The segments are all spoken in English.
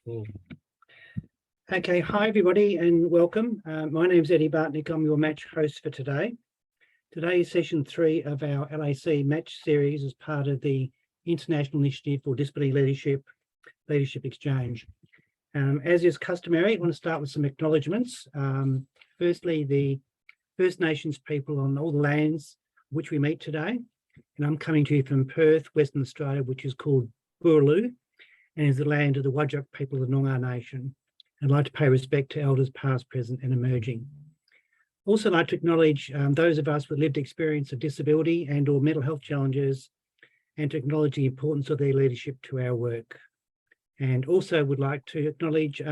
Cool. Okay, hi everybody and welcome. My name is Eddie Bartnik. I'm your match host for today. Today is session 3 of our LAC match series as part of the International Initiative for Disability Leadership Exchange. As is customary, I want to start with some acknowledgements. Firstly, the First Nations people on all the lands which we meet today. And I'm coming to you from Perth, Western Australia, which is called Boorloo, and is the land of the Whadjuk people of the Noongar Nation. I'd like to pay respect to elders past, present and emerging. Also like to acknowledge those of us with lived experience of disability and or mental health challenges, and to acknowledge the importance of their leadership to our work. And also would like to acknowledge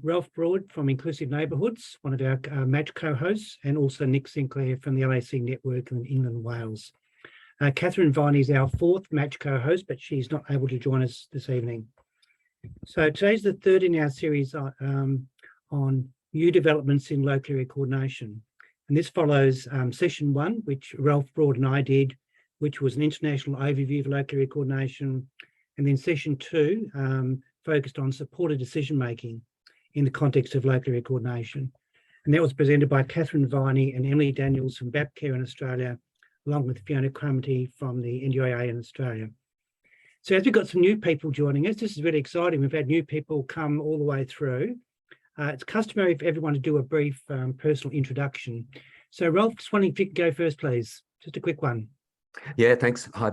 Ralph Broad from Inclusive Neighbourhoods, one of our match co-hosts, and also Nick Sinclair from the LAC Network in England and Wales. Catherine Viney is our 4th match co-host, but she's not able to join us this evening. So today's the 3rd in our series on new developments in local area coordination. And this follows session 1, which Ralph Broad and I did, which was an international overview of local area coordination. And then session 2 focused on supported decision-making in the context of local area coordination. And that was presented by Catherine Viney and Emily Daniels from BAPCare in Australia, along with Fiona Cromarty from the NDIA in Australia. So as we've got some new people joining us, this is really exciting. We've had new people come all the way through. It's customary for everyone to do a brief personal introduction. So Ralph, just wondering if you could go first, please. Just a quick one. Yeah, thanks. Hi,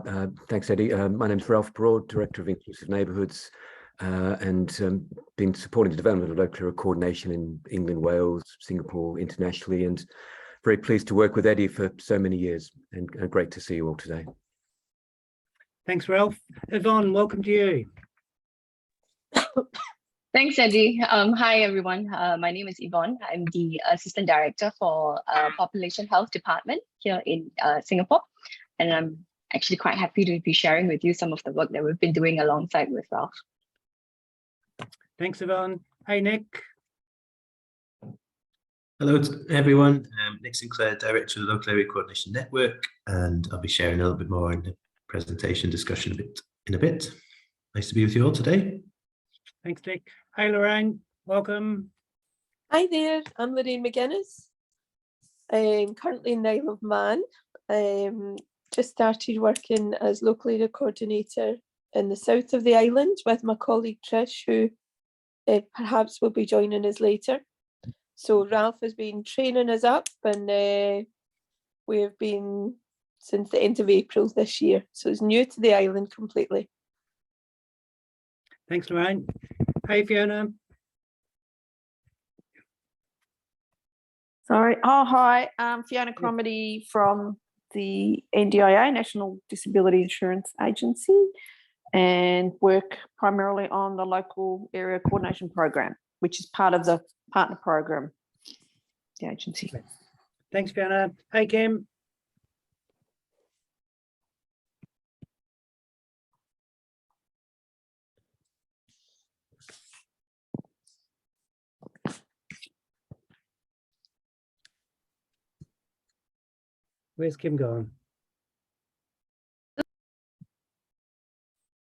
thanks, Eddie. My name's Ralph Broad, Director of Inclusive Neighbourhoods, and been supporting the development of local area coordination in England, Wales, Singapore, internationally, and very pleased to work with Eddie for so many years, and great to see you all today. Thanks, Ralph. Yvonne, welcome to you. Thanks, Eddie. Hi, everyone. My name is Yvonne. I'm the Assistant Director for Population Health Department here in Singapore. And I'm actually quite happy to be sharing with you some of the work that we've been doing alongside with Ralph. Thanks, Yvonne. Hey, Nick. Hello to everyone. Nick Sinclair, Director of the Local Area Coordination Network, and I'll be sharing a little bit more in the presentation discussion in a bit. Nice to be with you all today. Thanks, Nick. Hey, Lorraine, welcome. Hi there, I'm Lorraine McGuinness. I'm currently in the Isle of Man. Just started working as local area coordinator in the south of the island with my colleague Trish, who perhaps will be joining us later. So Ralph has been training us up, and we have been since the end of April this year. So it's new to the island completely. Thanks, Lorraine. Hey, Fiona. Sorry. Oh, hi. I'm Fiona Cromarty from the NDIA, National Disability Insurance Agency, and work primarily on the local area coordination program, which is part of the partner program, the agency. Thanks, Fiona. Hey, Kim. Where's Kim gone?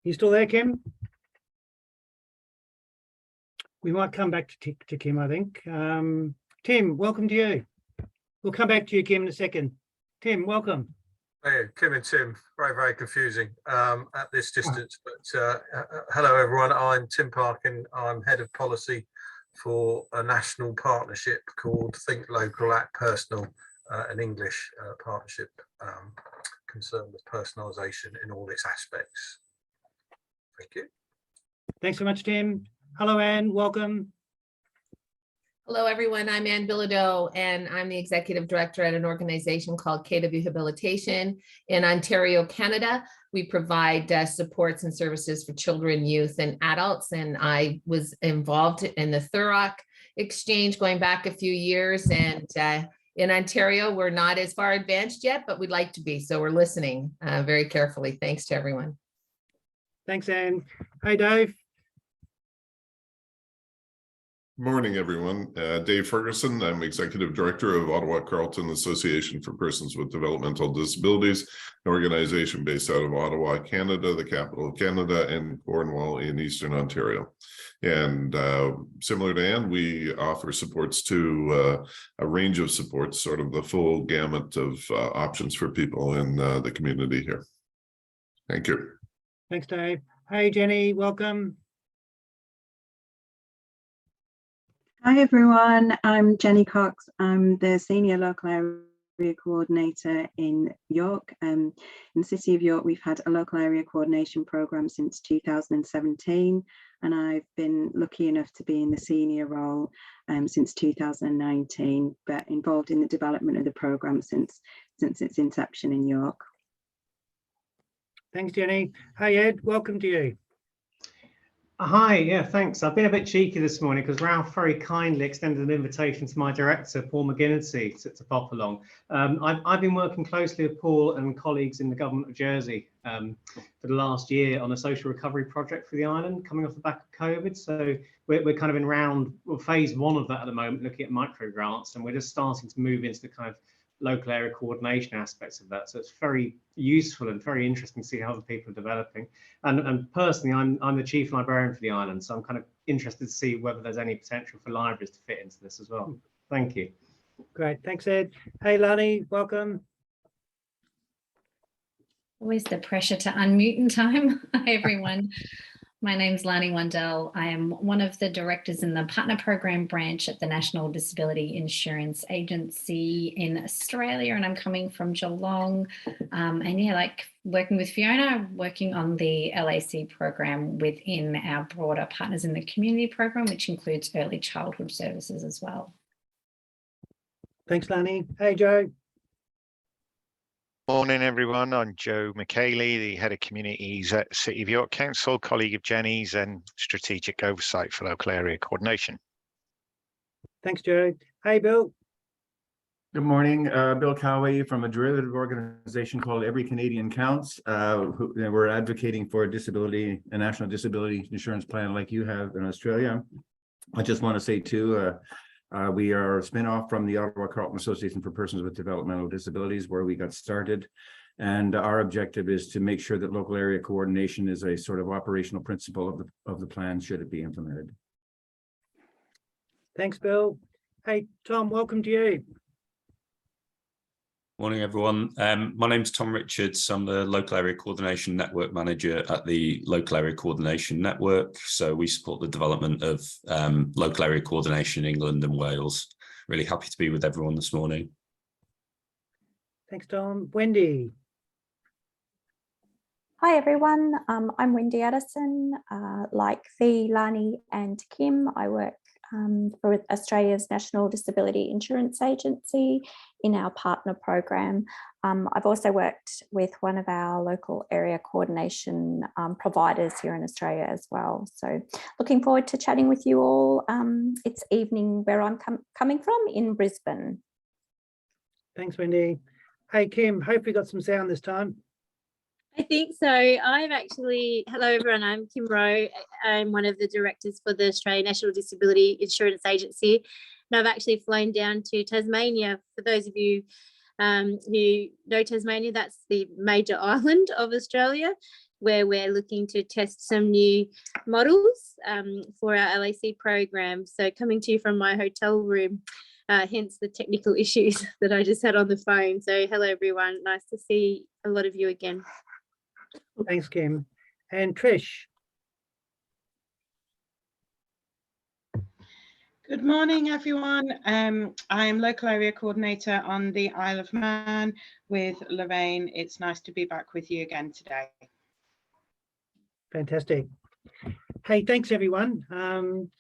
You still there, Kim? We might come back to Kim, I think. Tim, welcome to you. We'll come back to you, Kim, in a second. Tim, welcome. Hey, Kim and Tim, very confusing at this distance, but hello everyone, I'm Tim Parkin. I'm Head of Policy for a national partnership called Think Local Act Personal, an English partnership concerned with personalisation in all its aspects. Thank you. Thanks so much, Tim. Hello, Anne, welcome. Hello, everyone. I'm Anne Bilodeau, and I'm the Executive Director at an organization called KW Rehabilitation in Ontario, Canada. We provide supports and services for children, youth, and adults, and I was involved in the Thurrock exchange going back a few years, and in Ontario, we're not as far advanced yet, but we'd like to be, so we're listening very carefully. Thanks to everyone. Thanks, Anne. Hey, Dave. Morning, everyone. Dave Ferguson. I'm Executive Director of Ottawa Carleton Association for Persons with Developmental Disabilities, an organization based out of Ottawa, Canada, the capital of Canada, and Cornwall in Eastern Ontario. And similar to Anne, we offer supports to a range of supports, sort of the full gamut of options for people in the community here. Thank you. Thanks, Dave. Hey, Jenny, welcome. Hi everyone, I'm Jenny Cox. I'm the Senior Local Area Coordinator in York. In the City of York, we've had a local area coordination programme since 2017, and I've been lucky enough to be in the senior role since 2019, but involved in the development of the programme since its inception in York. Thanks, Jenny. Hey, Ed, welcome to you. Hi, yeah, thanks. I've been a bit cheeky this morning because Ralph very kindly extended an invitation to my director, Paul McGinnity, to pop along. I've been working closely with Paul and colleagues in the government of Jersey for the last year on a social recovery project for the island coming off the back of COVID. So we're kind of in phase one of that at the moment, looking at micro grants, and we're just starting to move into the kind of local area coordination aspects of that. So it's very useful and very interesting to see how other people are developing. And personally, I'm the chief librarian for the island, so I'm kind of interested to see whether there's any potential for libraries to fit into this as well. Thank you. Great, thanks, Ed. Hey, Lani, welcome. Always the pressure to unmute in time. Hi, everyone. My name's Lani Wandell. I am one of the directors in the partner program branch at the National Disability Insurance Agency in Australia, and I'm coming from Geelong. And yeah, like working with Fiona, working on the LAC program within our broader Partners in the Community program, which includes early childhood services as well. Thanks, Lani. Hey, Joe. Morning, everyone. I'm Joe McKayley, the Head of Communities at City of York Council, colleague of Jenny's, and Strategic Oversight for Local Area Coordination. Thanks, Joe. Hey, Bill. Good morning. Bill Coway from a derivative organization called Every Canadian Counts. We're advocating for a national disability insurance plan like you have in Australia. I just want to say, too, we are a spin-off from the Ottawa Carleton Association for Persons with Developmental Disabilities, where we got started. And our objective is to make sure that local area coordination is a sort of operational principle of the plan should it be implemented. Thanks, Bill. Hey, Tom, welcome to you. Morning, everyone. My name's Tom Richards. I'm the Local Area Coordination Network Manager at the Local Area Coordination Network. So we support the development of local area coordination in England and Wales. Really happy to be with everyone this morning. Thanks, Tom. Wendy. Hi, everyone. I'm Wendy Addison. Like Fee, Lani and Kim, I work for Australia's National Disability Insurance Agency in our partner program. I've also worked with one of our local area coordination providers here in Australia as well. So looking forward to chatting with you all. It's evening where I'm coming from in Brisbane. Thanks, Wendy. Hey, Kim, hope we got some sound this time. I think so. Hello everyone, I'm Kim Rowe. I'm one of the directors for the Australian National Disability Insurance Agency. And I've actually flown down to Tasmania. For those of you who know Tasmania, that's the major island of Australia, where we're looking to test some new models for our LAC program. So coming to you from my hotel room, hence the technical issues that I just had on the phone. So hello everyone, nice to see a lot of you again. Thanks, Kim. And Trish. Good morning, everyone. I am Local Area Coordinator on the Isle of Man with Lorraine. It's nice to be back with you again today. Fantastic. Hey, thanks, everyone.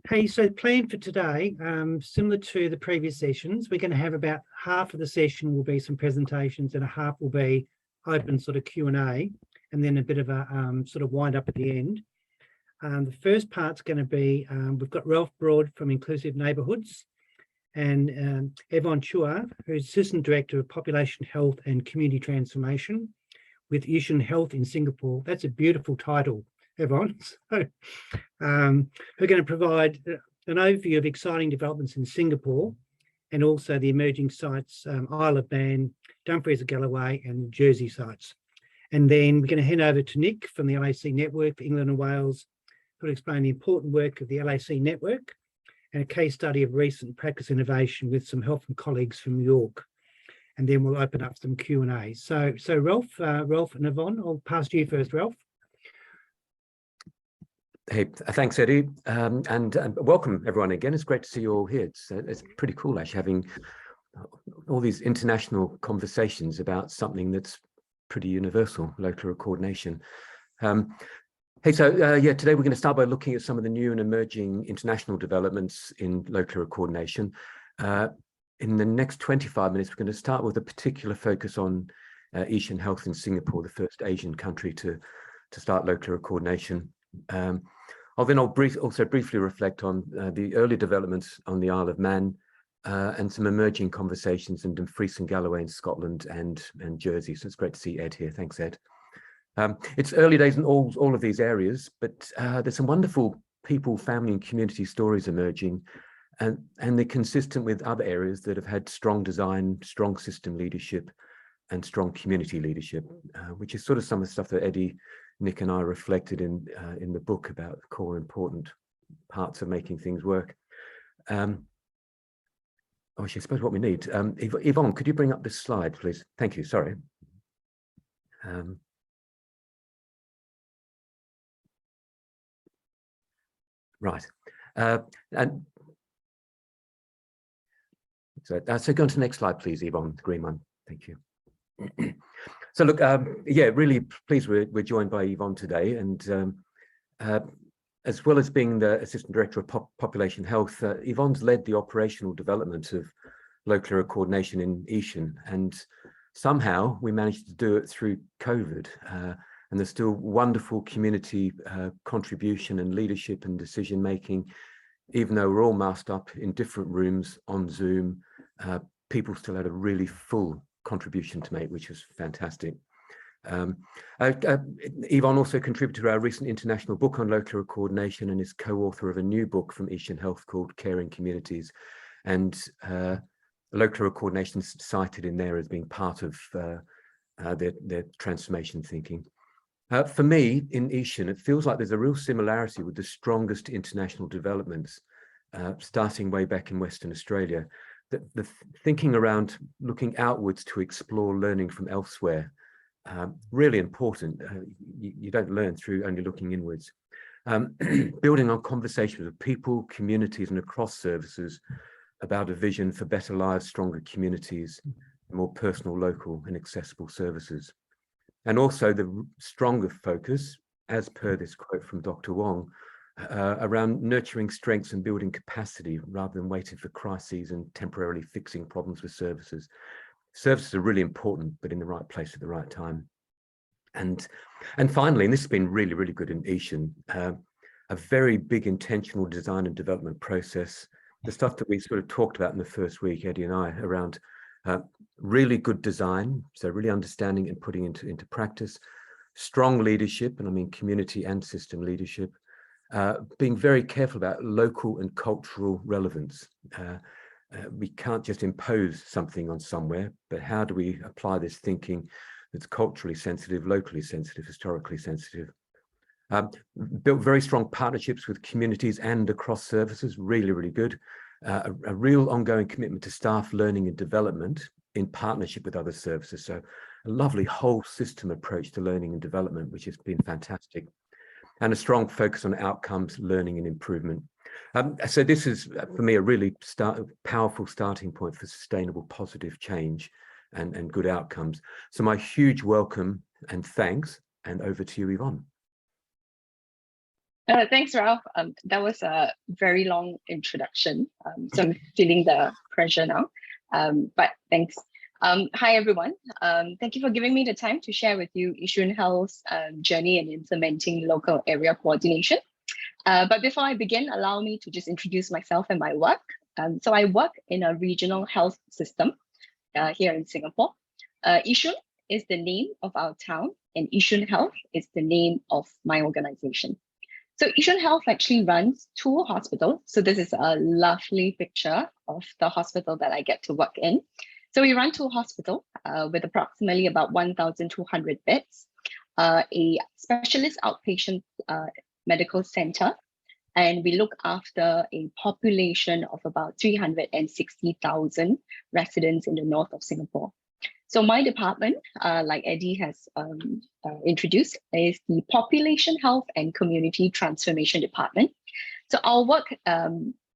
Hey, so plan for today, similar to the previous sessions, we're going to have about half of the session will be some presentations and a half will be open sort of Q&A, and then a bit of a sort of wind up at the end. The first part's going to be, we've got Ralph Broad from Inclusive Neighbourhoods and Yvonne Chua, who's Assistant Director of Population Health and Community Transformation with Yishun Health in Singapore. That's a beautiful title, Yvonne. So we're going to provide an overview of exciting developments in Singapore and also the emerging sites, Isle of Man, Dumfries of Galloway and the Jersey sites. And then we're going to hand over to Nick from the LAC Network for England and Wales, who will explain the important work of the LAC Network and a case study of recent practice innovation with some help from colleagues from York. And then we'll open up some Q&A. So Ralph and Yvonne, I'll pass to you first, Ralph. Hey, thanks, Eddie, and welcome everyone again. It's great to see you all here. It's pretty cool actually having all these international conversations about something that's pretty universal, local coordination. Hey, so yeah, today we're going to start by looking at some of the new and emerging international developments in local coordination. In the next 25 minutes, we're going to start with a particular focus on Asian Health in Singapore, the first Asian country to start local coordination. I'll also briefly reflect on the early developments on the Isle of Man and some emerging conversations in Dumfries and Galloway in Scotland and Jersey. So it's great to see Ed here. Thanks, Ed. It's early days in all of these areas, but there's some wonderful people, family and community stories emerging, and they're consistent with other areas that have had strong design, strong system leadership and strong community leadership, which is sort of some of the stuff that Eddie, Nick and I reflected in the book about the core important parts of making things work. Oh, actually, I suppose what we need. Yvonne, could you bring up this slide, please? Thank you, sorry. Right, and so go on to the next slide, please, Yvonne, the green one. Thank you. So look, yeah, really pleased we're joined by Yvonne today, and as well as being the Assistant Director of Population Health, Yvonne's led the operational development of local area coordination in Ishan, and somehow we managed to do it through COVID, and there's still wonderful community contribution and leadership and decision making, even though we're all masked up in different rooms on Zoom. People still had a really full contribution to make, which was fantastic. Yvonne also contributed to our recent international book on local coordination and is co-author of a new book from Asian Health called Caring Communities, and local coordination is cited in there as being part of their transformation thinking. For me, in Asian, it feels like there's a real similarity with the strongest international developments, starting way back in Western Australia. The thinking around looking outwards to explore learning from elsewhere, really important. You don't learn through only looking inwards. Building on conversations with people, communities and across services about a vision for better lives, stronger communities, more personal, local and accessible services. And also the stronger focus, as per this quote from Dr. Wong, around nurturing strengths and building capacity rather than waiting for crises and temporarily fixing problems with services. Services are really important, but in the right place at the right time. And finally, and this has been really, really good in Ishan, a very big intentional design and development process. The stuff that we sort of talked about in the first week, Eddie and I, around really good design, so really understanding and putting into practice, strong leadership, and I mean community and system leadership, being very careful about local and cultural relevance. We can't just impose something on somewhere, but how do we apply this thinking that's culturally sensitive, locally sensitive, historically sensitive? Built very strong partnerships with communities and across services, really, really good. A real ongoing commitment to staff learning and development in partnership with other services. So a lovely whole system approach to learning and development, which has been fantastic. And a strong focus on outcomes, learning and improvement. So this is, for me, a really powerful starting point for sustainable positive change and good outcomes. So my huge welcome and thanks, and over to you, Yvonne. Thanks, Ralph. That was a very long introduction, so I'm feeling the pressure now, but thanks. Hi, everyone. Thank you for giving me the time to share with you Asian Health's journey in implementing local area coordination. But before I begin, allow me to just introduce myself and my work. So I work in a regional health system here in Singapore. Yishun is the name of our town, and Yishun Health is the name of my organization. So Yishun Health actually runs 2 hospitals. So this is a lovely picture of the hospital that I get to work in. So we run 2 hospitals with approximately about 1,200 beds, a specialist outpatient medical center, and we look after a population of about 360,000 residents in the north of Singapore. So my department, like Eddie has introduced, is the Population Health and Community Transformation Department. So our work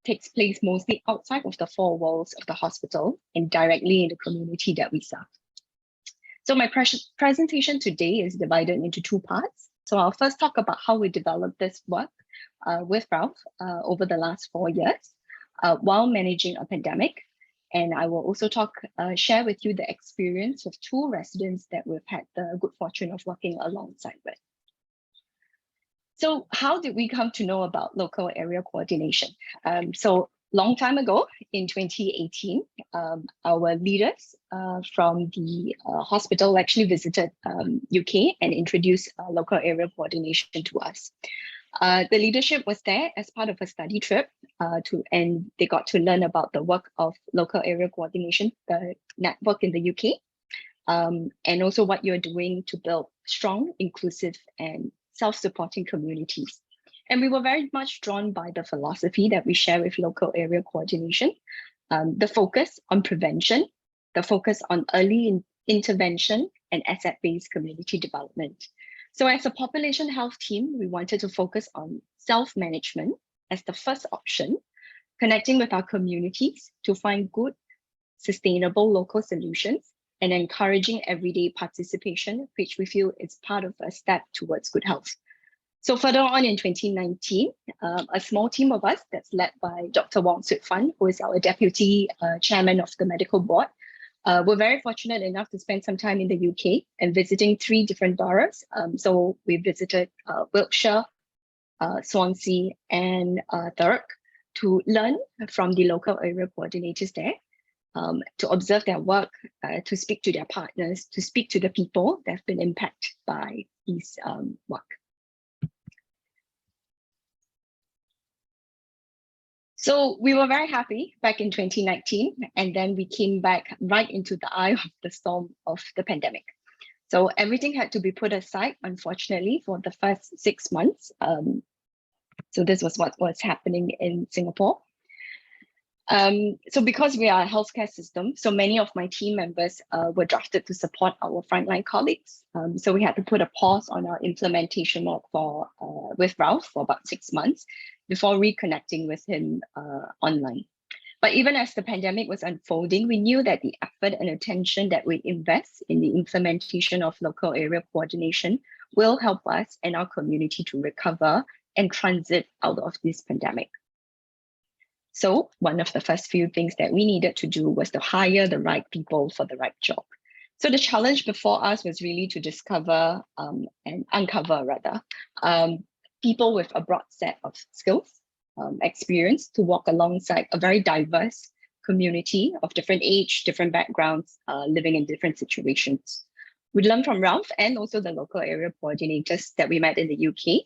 takes place mostly outside of the 4 walls of the hospital and directly in the community that we serve. So my presentation today is divided into 2 parts. So I'll first talk about how we developed this work with Ralph over the last 4 years while managing a pandemic. And I will also share with you the experience of 2 residents that we've had the good fortune of working alongside with. So how did we come to know about local area coordination? So long time ago in 2018, our leaders from the hospital actually visited UK and introduced local area coordination to us. The leadership was there as part of a study trip and they got to learn about the work of local area coordination, the network in the UK, and also what you're doing to build strong, inclusive, and self-supporting communities. And we were very much drawn by the philosophy that we share with local area coordination, the focus on prevention, the focus on early intervention, and asset-based community development. So as a population health team, we wanted to focus on self-management as the first option, connecting with our communities to find good, sustainable local solutions, and encouraging everyday participation, which we feel is part of a step towards good health. So further on in 2019, a small team of us that's led by Dr. Wong Sut Fan, who is our deputy chairman of the medical board, we're very fortunate enough to spend some time in the UK and visiting 3 different boroughs. So we visited Wiltshire, Swansea, and Thurrock to learn from the local area coordinators there, to observe their work, to speak to their partners, to speak to the people that have been impacted by this work. So we were very happy back in 2019, and then we came back right into the eye of the storm of the pandemic. So everything had to be put aside, unfortunately, for the first 6 months. So this was what was happening in Singapore. So because we are a healthcare system, so many of my team members were drafted to support our frontline colleagues. So we had to put a pause on our implementation work with Ralph for about 6 months before reconnecting with him online. But even as the pandemic was unfolding, we knew that the effort and attention that we invest in the implementation of local area coordination will help us and our community to recover and transit out of this pandemic. So one of the first few things that we needed to do was to hire the right people for the right job. So the challenge before us was really to discover and uncover people with a broad set of skills, experience to walk alongside a very diverse community of different age, different backgrounds, living in different situations. We learned from Ralph and also the local area coordinators that we met in the UK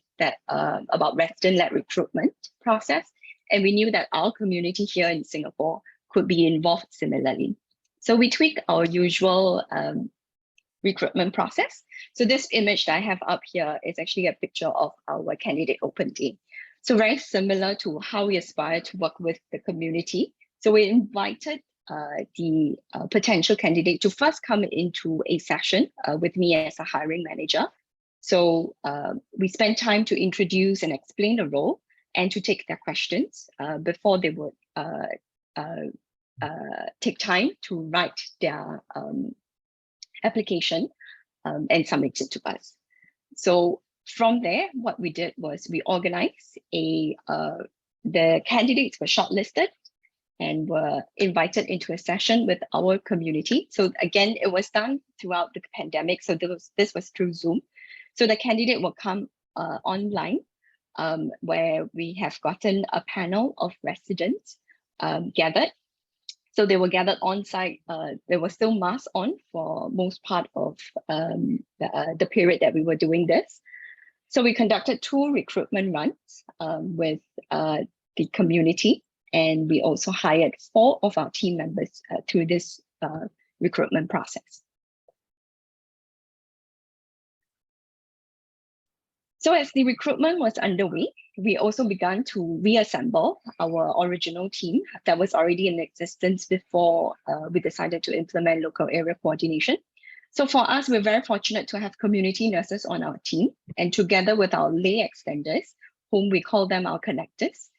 about resident-led recruitment process. And we knew that our community here in Singapore could be involved similarly. So we tweaked our usual recruitment process. So this image that I have up here is actually a picture of our candidate open day. So very similar to how we aspire to work with the community. So we invited the potential candidate to first come into a session with me as a hiring manager. So we spent time to introduce and explain the role and to take their questions before they would take time to write their application and submit it to us. So from there, what we did was we organized the candidates were shortlisted and were invited into a session with our community. So again, it was done throughout the pandemic. So this was through Zoom. So the candidate will come online where we have gotten a panel of residents gathered. So they were gathered on site. There was still masks on for most part of the period that we were doing this. So we conducted 2 recruitment runs with the community, and we also hired 4 of our team members through this recruitment process. So as the recruitment was underway, we also began to reassemble our original team that was already in existence before we decided to implement local area coordination. So for us, we're very fortunate to have community nurses on our team, and together with our lay extenders, whom we call them our connectors,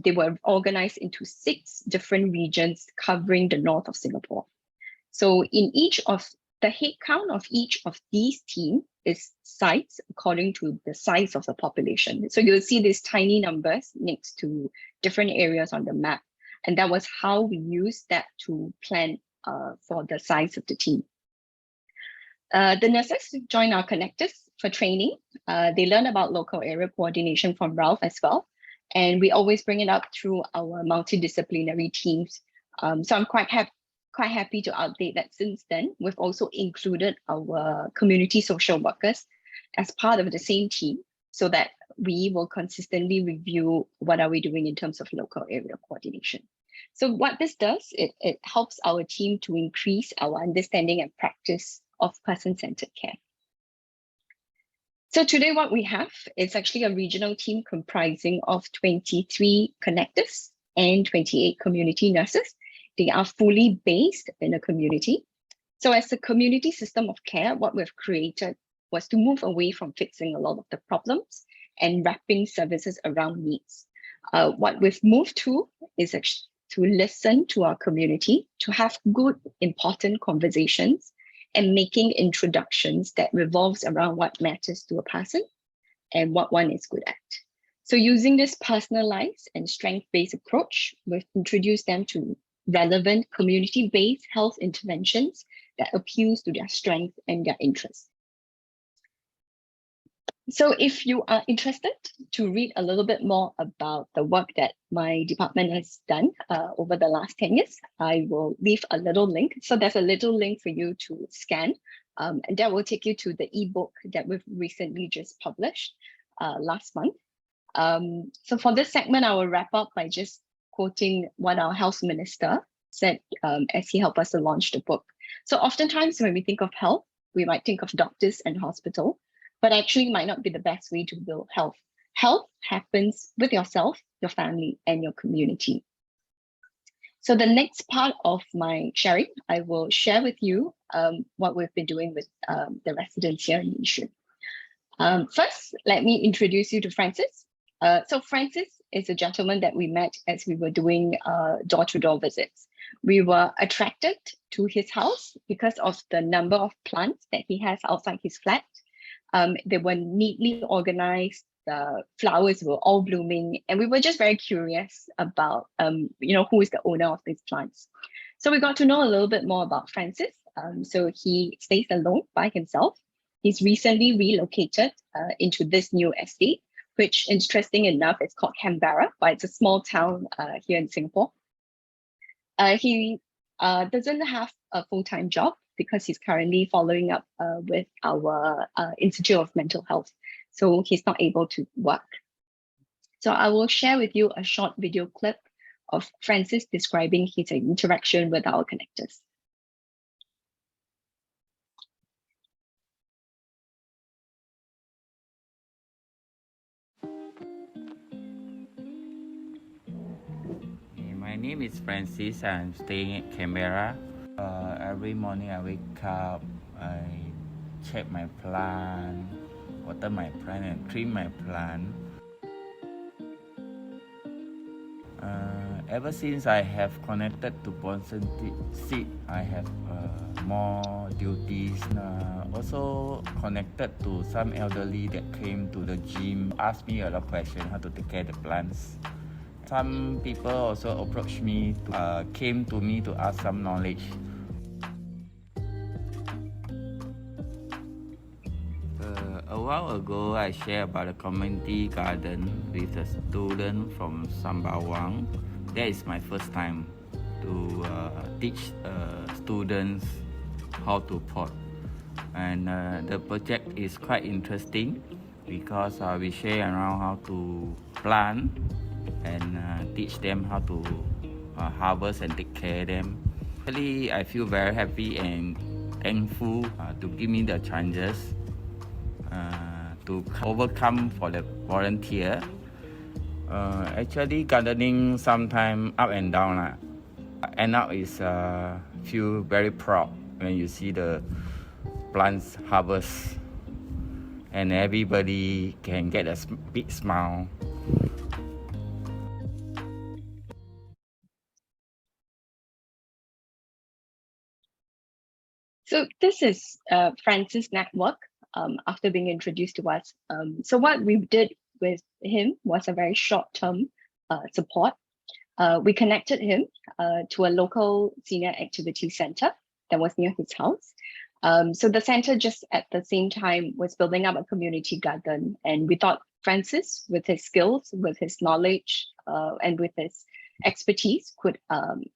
they were organized into 6 different regions covering the north of Singapore. So in each of the head count of each of these teams is sites according to the size of the population. So you'll see these tiny numbers next to different areas on the map. And that was how we used that to plan for the size of the team. The nurses join our connectors for training. They learn about local area coordination from Ralph as well. And we always bring it up through our multidisciplinary teams. So I'm quite happy to update that since then, we've also included our community social workers as part of the same team so that we will consistently review what are we doing in terms of local area coordination. So what this does, it helps our team to increase our understanding and practice of person-centered care. So today what we have is actually a regional team comprising of 23 connectors and 28 community nurses. They are fully based in a community. So as a community system of care, what we've created was to move away from fixing a lot of the problems and wrapping services around needs. What we've moved to is actually to listen to our community, to have good, important conversations, and making introductions that revolves around what matters to a person and what one is good at. So using this personalized and strength-based approach, we've introduced them to relevant community-based health interventions that appeals to their strength and their interests. So if you are interested to read a little bit more about the work that my department has done over the last 10 years, I will leave a little link. So there's a little link for you to scan, and that will take you to the ebook that we've recently just published last month. So for this segment, I will wrap up by just quoting what our health minister said as he helped us to launch the book. So oftentimes when we think of health, we might think of doctors and hospital, but actually might not be the best way to build health. Health happens with yourself, your family, and your community. So the next part of my sharing, I will share with you what we've been doing with the residents here in Yishun. First, let me introduce you to Francis. So Francis is a gentleman that we met as we were doing door-to-door visits. We were attracted to his house because of the number of plants that he has outside his flat. They were neatly organized, the flowers were all blooming, and we were just very curious about who is the owner of these plants. So we got to know a little bit more about Francis. So he stays alone by himself. He's recently relocated into this new estate, which, interesting enough, is called Canberra, but it's a small town here in Singapore. He doesn't have a full-time job because he's currently following up with our Institute of Mental Health. So he's not able to work. So I will share with you a short video clip of Francis describing his interaction with our connectors. My name is Francis. I'm staying at Canberra. Every morning I wake up, I check my plant, water my plant and trim my plant. Ever since I have connected to Ponson Seed, I have more duties. Also connected to some elderly that came to the gym, asked me a lot of questions how to take care of the plants. Some people also approached me, came to me to ask some knowledge. A while ago, I shared about a community garden with a student from Sembawang. That is my first time to teach students how to pot. And the project is quite interesting. because we share around how to plant and teach them how to harvest and take care of them. Really, I feel very happy and thankful to give me the chances to overcome for the volunteer. Actually, gardening sometimes up and down. End up is feel very proud when you see the plants harvest and everybody can get a big smile. So this is Francis' network after being introduced to us. So what we did with him was a very short-term support. We connected him to a local senior activity center that was near his house. So the center just at the same time was building up a community garden, and we thought Francis, with his skills, with his knowledge, and with his expertise, could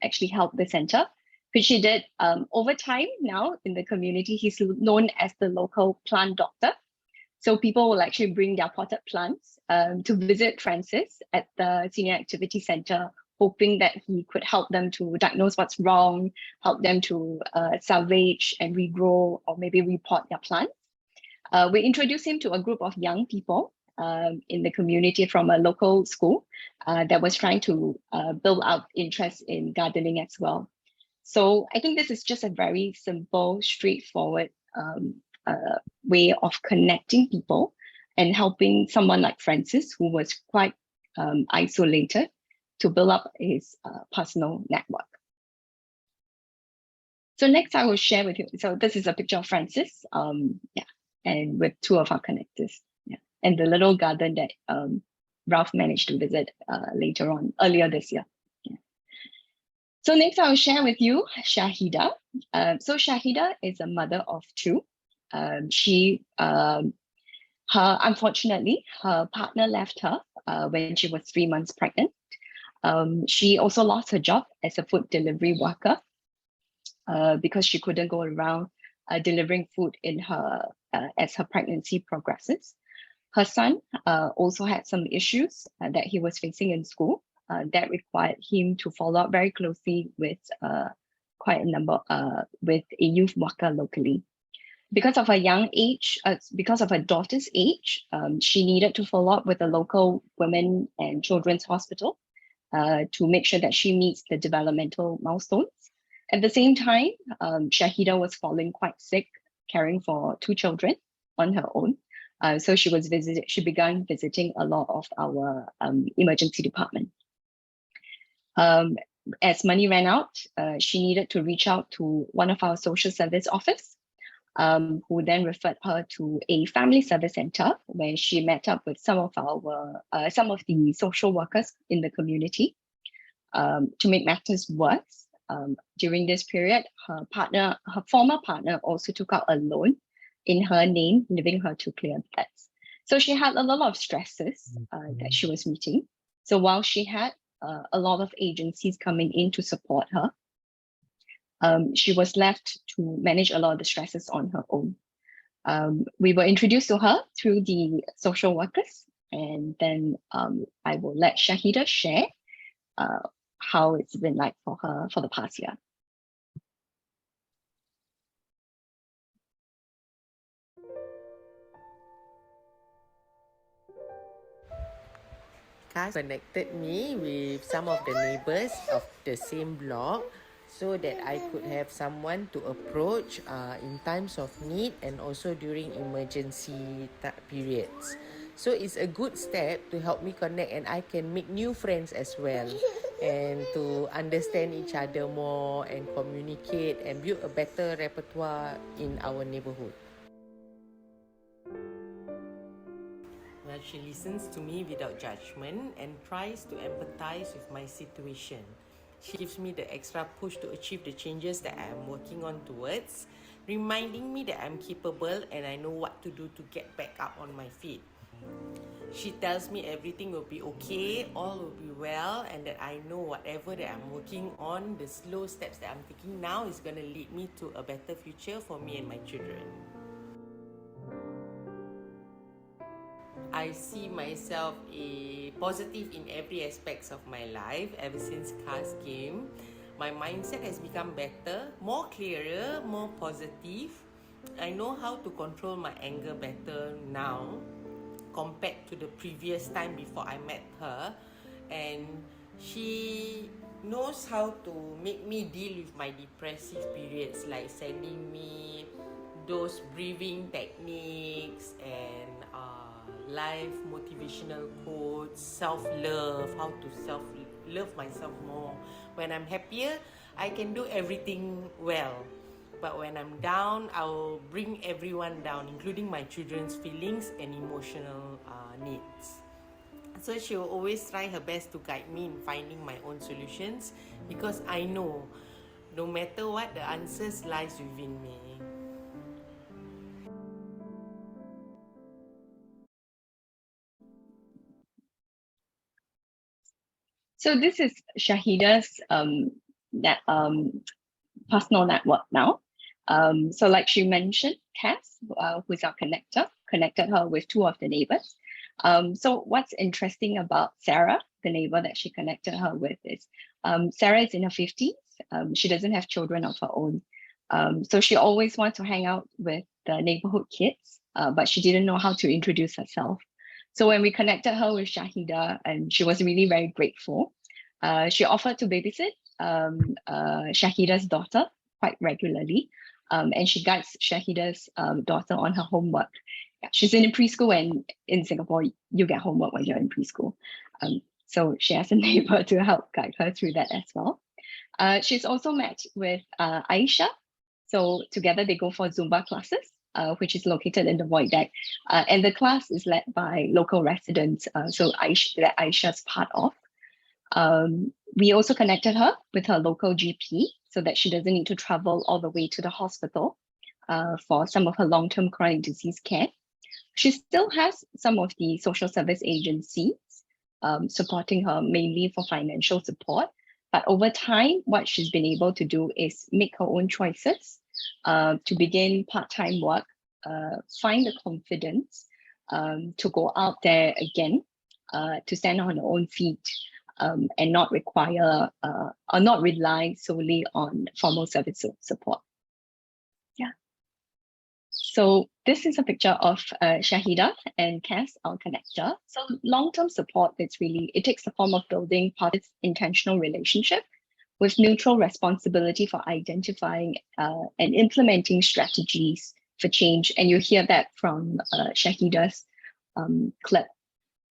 actually help the center, which he did. Over time now in the community, he's known as the local plant doctor. So people will actually bring their potted plants to visit Francis at the Senior Activity Center, hoping that he could help them to diagnose what's wrong, help them to salvage and regrow or maybe repot their plants. We introduced him to a group of young people in the community from a local school that was trying to build up interest in gardening as well. So I think this is just a very simple, straightforward way of connecting people and helping someone like Francis, who was quite isolated, to build up his personal network. So next I will share with you. So this is a picture of Francis, and with two of our connectors, and the little garden that Ralph managed to visit earlier this year. So next I will share with you Shahida. So Shahida is a mother of two. Unfortunately, her partner left her when she was 3 months pregnant. She also lost her job as a food delivery worker because she couldn't go around delivering food in her as her pregnancy progresses. Her son also had some issues that he was facing in school that required him to follow up very closely with quite a number with a youth worker locally. Because of her young age, because of her daughter's age, she needed to follow up with a local women and children's hospital to make sure that she meets the developmental milestones. At the same time, Shahida was falling quite sick, caring for two children on her own. So she began visiting a lot of our emergency department. As money ran out, she needed to reach out to one of our social service office, who then referred her to a family service center where she met up with some of the social workers in the community. To make matters worse, during this period, her former partner also took out a loan in her name, leaving her to clear debts. So she had a lot of stresses that she was meeting. So while she had a lot of agencies coming in to support her, she was left to manage a lot of the stresses on her own. We were introduced to her through the social workers, and then I will let Shahida share how it's been like for her for the past year. Connected me with some of the neighbors of the same block so that I could have someone to approach in times of need and also during emergency periods. So it's a good step to help me connect, and I can make new friends as well and to understand each other more and communicate and build a better repertoire in our neighborhood. Well, she listens to me without judgment and tries to empathize with my situation. She gives me the extra push to achieve the changes that I am working on towards, reminding me that I'm capable and I know what to do to get back up on my feet. She tells me everything will be okay, all will be well, and that I know whatever that I'm working on, the slow steps that I'm taking now is going to lead me to a better future for me and my children. I see myself positive in every aspects of my life ever since CAS came. My mindset has become better, more clearer, more positive. I know how to control my anger better now compared to the previous time before I met her, and she knows how to make me deal with my depressive periods, like sending me those breathing techniques and life motivational quotes, self-love, how to self-love myself more. When I'm happier, I can do everything well. But when I'm down, I'll bring everyone down, including my children's feelings and emotional needs. So she will always try her best to guide me in finding my own solutions, because I know no matter what, the answers lies within me. So this is Shahida's personal network now. So like she mentioned, Cass, who is our connector, connected her with two of the neighbors. So what's interesting about Sarah, the neighbor that she connected her with, is Sarah is in her 50s. She doesn't have children of her own. So she always wants to hang out with the neighborhood kids, but she didn't know how to introduce herself. So when we connected her with Shahida, and she was really very grateful, she offered to babysit Shahida's daughter quite regularly, and she guides Shahida's daughter on her homework. Yeah, she's in preschool, and in Singapore, you get homework when you're in preschool. So she has a neighbor to help guide her through that as well. She's also met with Aisha. So together they go for Zumba classes, which is located in the void deck. And the class is led by local residents, so that Aisha's part of. We also connected her with her local GP so that she doesn't need to travel all the way to the hospital for some of her long-term chronic disease care. She still has some of the social service agencies supporting her mainly for financial support. But over time, what she's been able to do is make her own choices to begin part-time work, find the confidence to go out there again, to stand on her own feet, and not require or not rely solely on formal service support. Yeah. So this is a picture of Shahida and Cass, our connector. So long-term support, it takes the form of building part of intentional relationship with mutual responsibility for identifying and implementing strategies for change. And you hear that from Shahida's clip,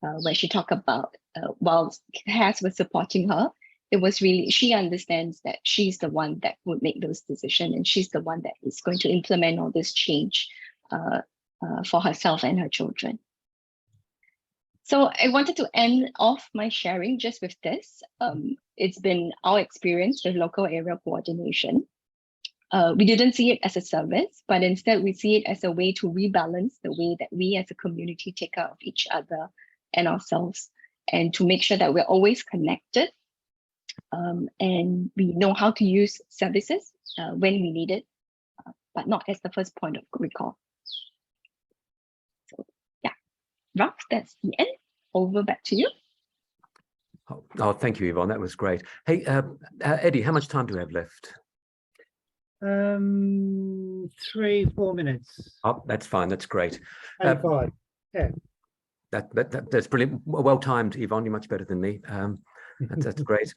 where she talked about while Cass was supporting her, it was really, she understands that she's the one that would make those decisions, and she's the one that is going to implement all this change for herself and her children. So I wanted to end off my sharing just with this. It's been our experience with local area coordination. We didn't see it as a service, but instead we see it as a way to rebalance the way that we as a community take care of each other and ourselves, and to make sure that we're always connected, and we know how to use services when we need it, but not as the first point of recall. So yeah, Ralph, that's the end. Over back to you. Oh, thank you, Yvonne. That was great. Hey, Eddie, how much time do we have left? 3-4 minutes. Oh, that's fine. That's great. 5. Yeah. That's brilliant. Well timed, Yvonne. You're much better than me. That's great.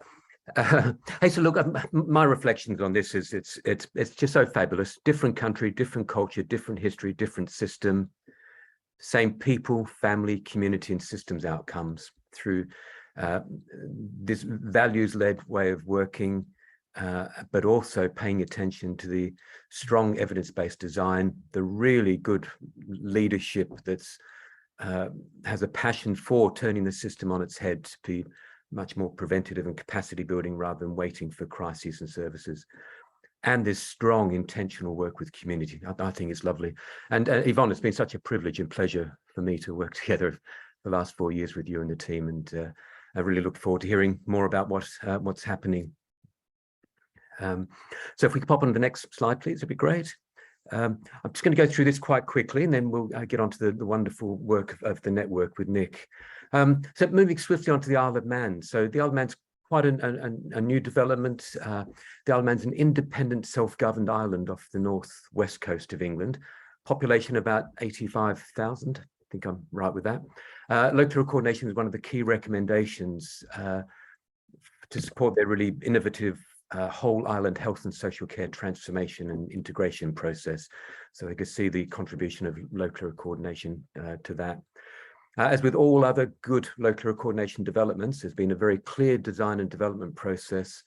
Hey, so look, my reflections on this is it's just so fabulous. Different country, different culture, different history, different system. Same people, family, community, and systems outcomes through this values-led way of working, but also paying attention to the strong evidence-based design, the really good leadership that's has a passion for turning the system on its head to be much more preventative and capacity building rather than waiting for crises and services. And this strong intentional work with community. I think it's lovely. And Yvonne, it's been such a privilege and pleasure for me to work together the last 4 years with you and the team. And I really look forward to hearing more about what's happening. So if we could pop on the next slide, please, it'd be great. I'm just going to go through this quite quickly, and then we'll get on to the wonderful work of the network with Nick. So moving swiftly onto the Isle of Man. So the Isle of Man's quite a new development. The Isle of Man's an independent, self-governed island off the northwest coast of England. Population about 85,000. I think I'm right with that. Local coordination is one of the key recommendations to support their really innovative whole island health and social care transformation and integration process. So I can see the contribution of local coordination to that. As with all other good local coordination developments, there's been a very clear design and development process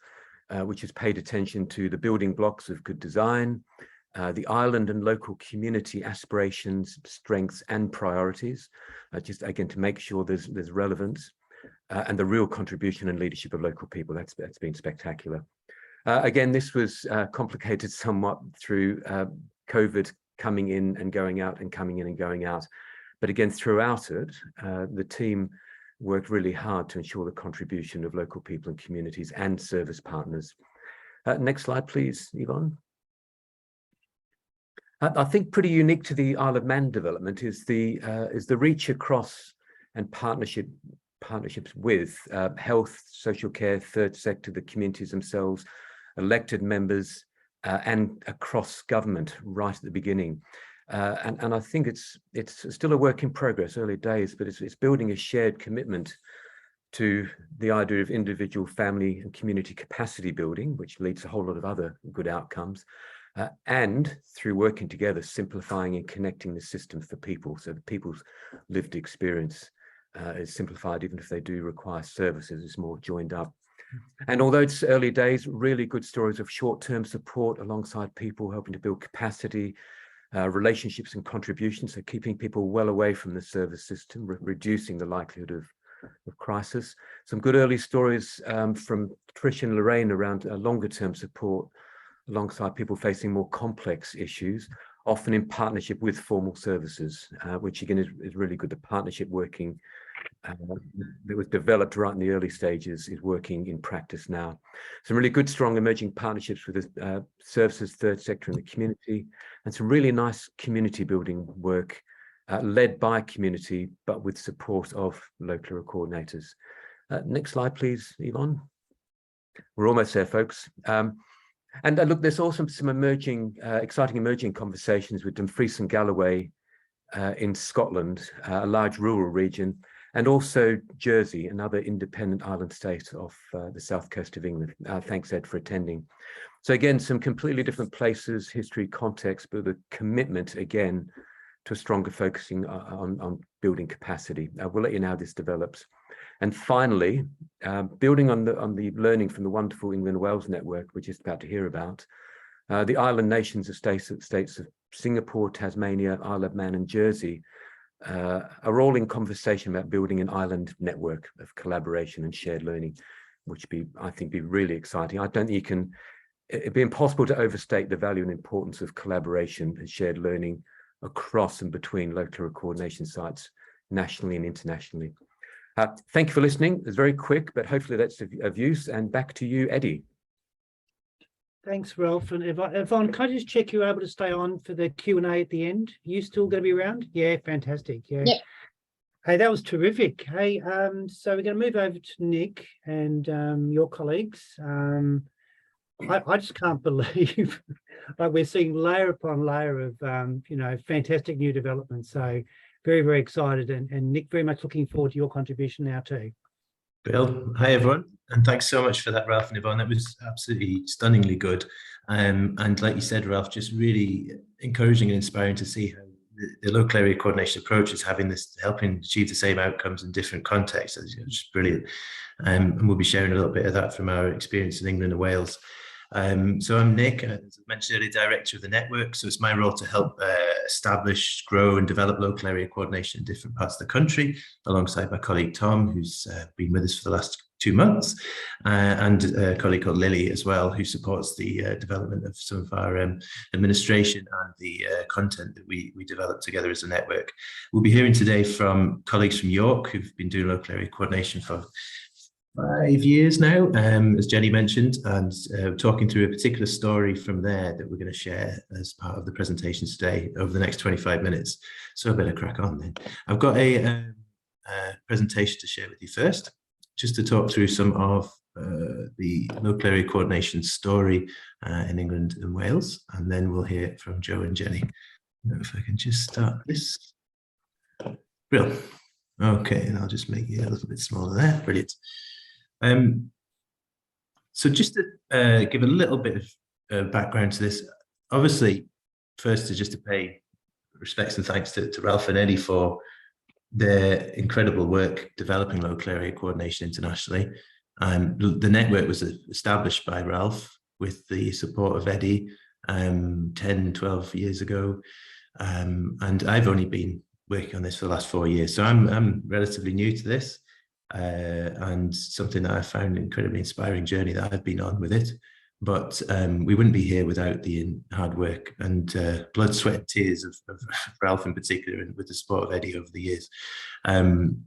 which has paid attention to the building blocks of good design, the island and local community aspirations, strengths and priorities, just again to make sure there's relevance, and the real contribution and leadership of local people. That's been spectacular. Again, this was complicated somewhat through COVID coming in and going out and coming in and going out. But again, throughout it, the team worked really hard to ensure the contribution of local people and communities and service partners. Next slide, please, Yvonne. I think pretty unique to the Isle of Man development is the reach across and partnerships with health, social care, third sector, the communities themselves, elected members, and across government right at the beginning. And I think it's still a work in progress, early days, but it's building a shared commitment to the idea of individual, family and community capacity building, which leads to a whole lot of other good outcomes, and through working together, simplifying and connecting the system for people, so that people's lived experience is simplified, even if they do require services, it's more joined up. And although it's early days, really good stories of short-term support alongside people helping to build capacity, relationships and contributions, so keeping people well away from the service system, reducing the likelihood of crisis. Some good early stories from Trish and Lorraine around longer-term support alongside people facing more complex issues, often in partnership with formal services, which again is really good. The partnership working that was developed right in the early stages is working in practice now. Some really good, strong emerging partnerships with the services, third sector and the community, and some really nice community building work led by community, but with support of local coordinators. Next slide, please, Yvonne. We're almost there, folks. And look, there's also some emerging, exciting emerging conversations with Dumfries and Galloway in Scotland, a large rural region, and also Jersey, another independent island state off the south coast of England. Thanks, Ed, for attending. So again, some completely different places, history, context, but the commitment, again, to a stronger focusing on building capacity. We'll let you know how this develops. And finally, building on the learning from the wonderful England Wales network, we're just about to hear about, the island nations of states of Singapore, Tasmania, Isle of Man and Jersey are all in conversation about building an island network of collaboration and shared learning, which I think be really exciting. I don't think it'd be impossible to overstate the value and importance of collaboration and shared learning across and between local coordination sites, nationally and internationally. Thank you for listening. It's very quick, but hopefully that's of use. And back to you, Eddie. Thanks, Ralph. And Yvonne, can I just check you're able to stay on for the Q&A at the end? Are you still going to be around? Yeah, fantastic. Yeah. Yep. Hey, that was terrific. Hey, so we're going to move over to Nick and your colleagues. I just can't believe like we're seeing layer upon layer of fantastic new developments. So very, very excited, and Nick, very much looking forward to your contribution now too. Bill, hi everyone, and thanks so much for that, Ralph and Yvonne. That was absolutely stunningly good, and like you said, Ralph, just really encouraging and inspiring to see how the local area coordination approach is helping achieve the same outcomes in different contexts. It's just brilliant, and we'll be sharing a little bit of that from our experience in England and Wales. So I'm Nick, as I mentioned earlier, director of the network. So it's my role to help establish, grow and develop local area coordination in different parts of the country, alongside my colleague Tom, who's been with us for the last 2 months, and a colleague called Lily as well, who supports the development of some of our administration and the content that we develop together as a network. We'll be hearing today from colleagues from York who've been doing local area coordination for 5 years now, as Jenny mentioned, and talking through a particular story from there that we're going to share as part of the presentation today over the next 25 minutes. So I better crack on then. I've got a presentation to share with you first, just to talk through some of the local area coordination story in England and Wales, and then we'll hear from Joe and Jenny. If I can just start this. Brilliant. Okay, and I'll just make it a little bit smaller there. Brilliant. So just to give a little bit of background to this, obviously, first is just to pay respects and thanks to Ralph and Eddie for their incredible work developing local area coordination internationally. The network was established by Ralph with the support of Eddie 10, 12 years ago. And I've only been working on this for the last 4 years. So I'm relatively new to this, and something that I found an incredibly inspiring journey that I've been on with it. But we wouldn't be here without the hard work and blood, sweat, and tears of Ralph in particular, and with the support of Eddie over the years. And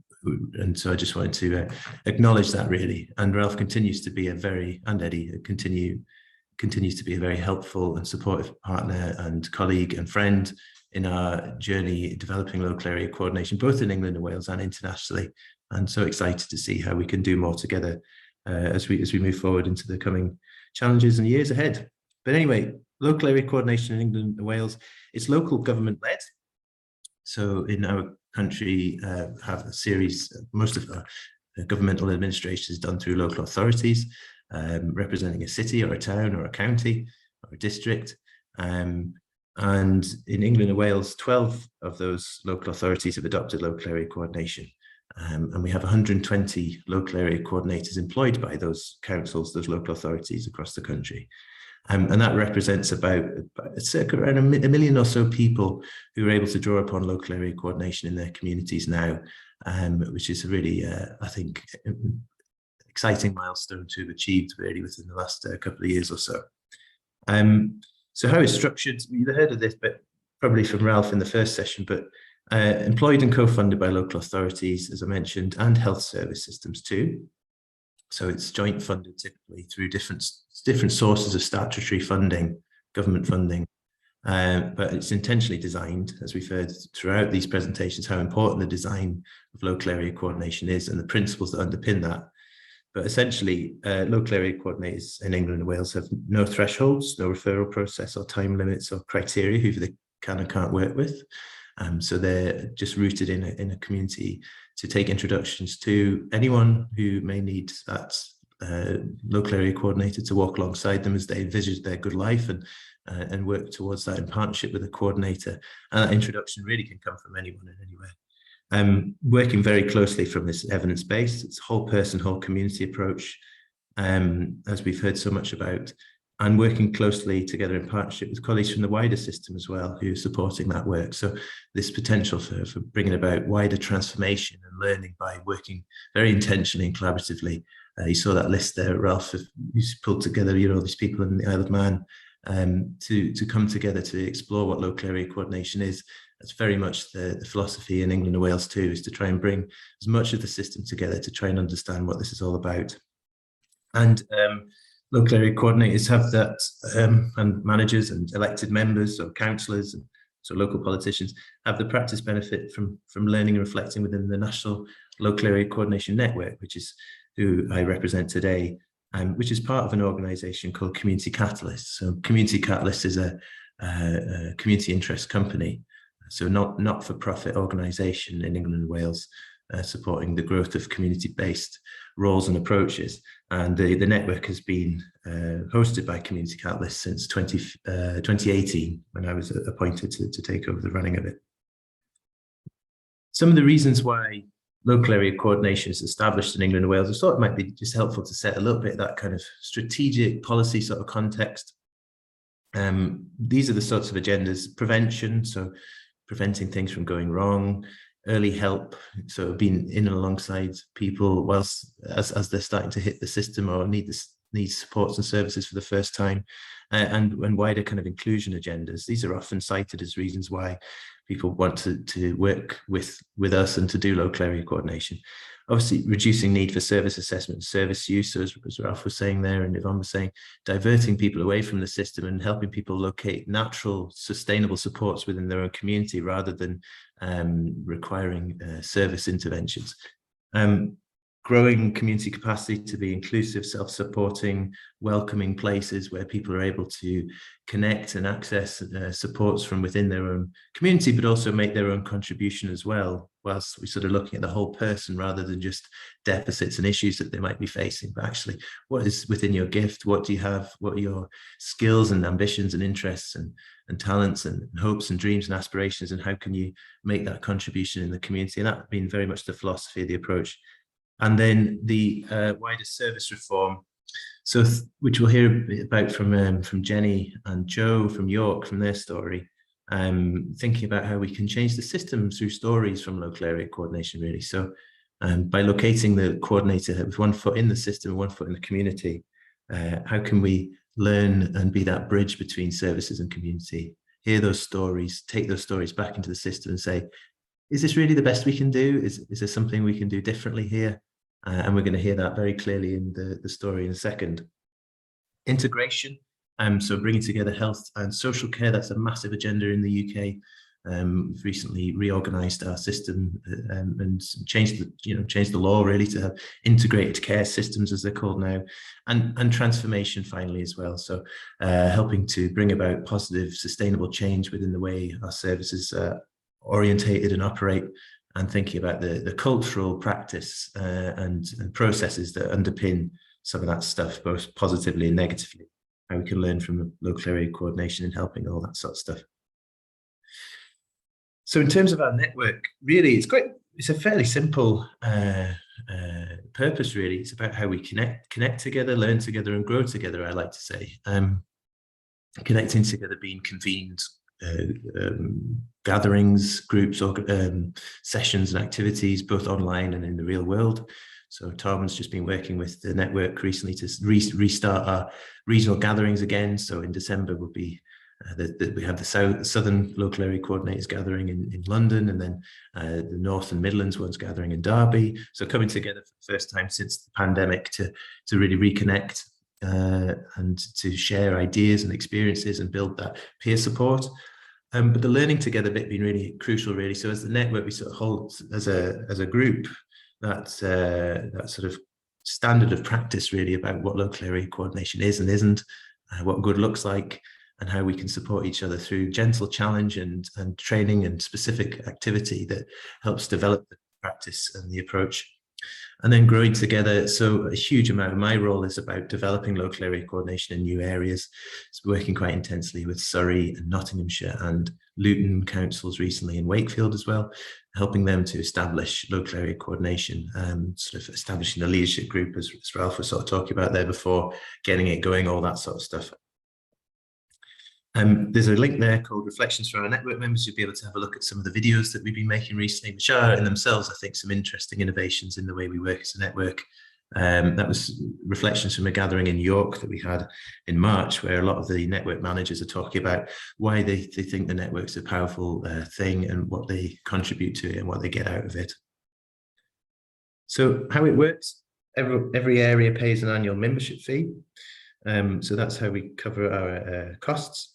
so I just wanted to acknowledge that, really. And Ralph continues to be and Eddie continues to be a very helpful and supportive partner and colleague and friend in our journey developing local area coordination, both in England and Wales and internationally. And so excited to see how we can do more together as we move forward into the coming challenges and years ahead. But anyway, local area coordination in England and Wales, it's local government led. So in our country, have a series, most of our governmental administration is done through local authorities, representing a city or a town or a county or a district. And in England and Wales, 12 of those local authorities have adopted local area coordination. And we have 120 local area coordinators employed by those councils, those local authorities across the country. And that represents about circa around a million or so people who are able to draw upon local area coordination in their communities now, which is a really, I think, exciting milestone to have achieved really within the last couple of years or so. So how it's structured, you've heard of this, but probably from Ralph in the first session, but employed and co-funded by local authorities, as I mentioned, and health service systems too. So it's joint funded typically through different sources of statutory funding, government funding, but it's intentionally designed, as we've heard throughout these presentations, how important the design of local area coordination is and the principles that underpin that. But essentially, local area coordinators in England and Wales have no thresholds, no referral process or time limits or criteria who they can and can't work with. So they're just rooted in a community to take introductions to anyone who may need that local area coordinator to walk alongside them as they envisage their good life and work towards that in partnership with a coordinator. And that introduction really can come from anyone and anywhere. Working very closely from this evidence-based, it's a whole person, whole community approach, as we've heard so much about, and working closely together in partnership with colleagues from the wider system as well, who are supporting that work. So this potential for bringing about wider transformation and learning by working very intentionally and collaboratively. You saw that list there, Ralph, who's pulled together, these people in the Isle of Man to come together to explore what local area coordination is. That's very much the philosophy in England and Wales too, is to try and bring as much of the system together to try and understand what this is all about. And local area coordinators have that, and managers and elected members or councillors, and so local politicians have the practice benefit from learning and reflecting within the National Local Area Coordination Network, which is who I represent today, which is part of an organisation called Community Catalyst. So Community Catalyst is a community interest company, so not-for-profit organisation in England and Wales, supporting the growth of community-based roles and approaches. And the network has been hosted by Community Catalyst since 2018, when I was appointed to take over the running of it. Some of the reasons why local area coordination is established in England and Wales, I thought it might be just helpful to set a little bit of that kind of strategic policy sort of context. These are the sorts of agendas: prevention, so preventing things from going wrong; early help, so being in and alongside people whilst as they're starting to hit the system or need supports and services for the first time; and wider kind of inclusion agendas. These are often cited as reasons why people want to work with us and to do local area coordination. Obviously, reducing need for service assessment and service use, as Ralph was saying there, and Yvonne was saying, diverting people away from the system and helping people locate natural, sustainable supports within their own community rather than requiring service interventions. Growing community capacity to be inclusive, self-supporting, welcoming places where people are able to connect and access supports from within their own community, but also make their own contribution as well, whilst we're sort of looking at the whole person rather than just deficits and issues that they might be facing, but actually what is within your gift, what do you have, what are your skills and ambitions and interests and talents and hopes and dreams and aspirations, and how can you make that contribution in the community? And that's been very much the philosophy of the approach. And then the wider service reform, so which we'll hear about from Jenny and Joe from York, from their story, thinking about how we can change the system through stories from local area coordination, really. So by locating the coordinator with one foot in the system, one foot in the community, how can we learn and be that bridge between services and community, hear those stories, take those stories back into the system and say, is this really the best we can do? Is there something we can do differently here? And we're going to hear that very clearly in the story in a second. Integration, so bringing together health and social care, that's a massive agenda in the UK. We've recently reorganised our system and changed the law really to have integrated care systems, as they're called now, and transformation finally as well. So helping to bring about positive, sustainable change within the way our services are orientated and operate, and thinking about the cultural practice and processes that underpin some of that stuff, both positively and negatively, how we can learn from local area coordination and helping all that sort of stuff. So in terms of our network, really, it's a fairly simple purpose, really. It's about how we connect together, learn together, and grow together, I like to say. Connecting together being convened gatherings, groups, or sessions and activities, both online and in the real world. So Tom's just been working with the network recently to restart our regional gatherings again. So in December will be we have the Southern Local Area Coordinators gathering in London, and then the North and Midlands ones gathering in Derby. So coming together for the first time since the pandemic to really reconnect and to share ideas and experiences and build that peer support. But the learning together bit being really crucial, really. So as the network, we sort of hold as a group that sort of standard of practice, really, about what local area coordination is and isn't, what good looks like, and how we can support each other through gentle challenge and training and specific activity that helps develop the practice and the approach. And then growing together. So a huge amount of my role is about developing local area coordination in new areas. It's working quite intensely with Surrey and Nottinghamshire and Luton councils recently, in Wakefield as well, helping them to establish local area coordination, sort of establishing a leadership group, as Ralph was sort of talking about there before, getting it going, all that sort of stuff. There's a link there called Reflections from Our Network Members. You'll be able to have a look at some of the videos that we've been making recently, which are in themselves, I think, some interesting innovations in the way we work as a network. That was reflections from a gathering in York that we had in March, where a lot of the network managers are talking about why they think the network's a powerful thing and what they contribute to it and what they get out of it. So how it works, every area pays an annual membership fee. So that's how we cover our costs.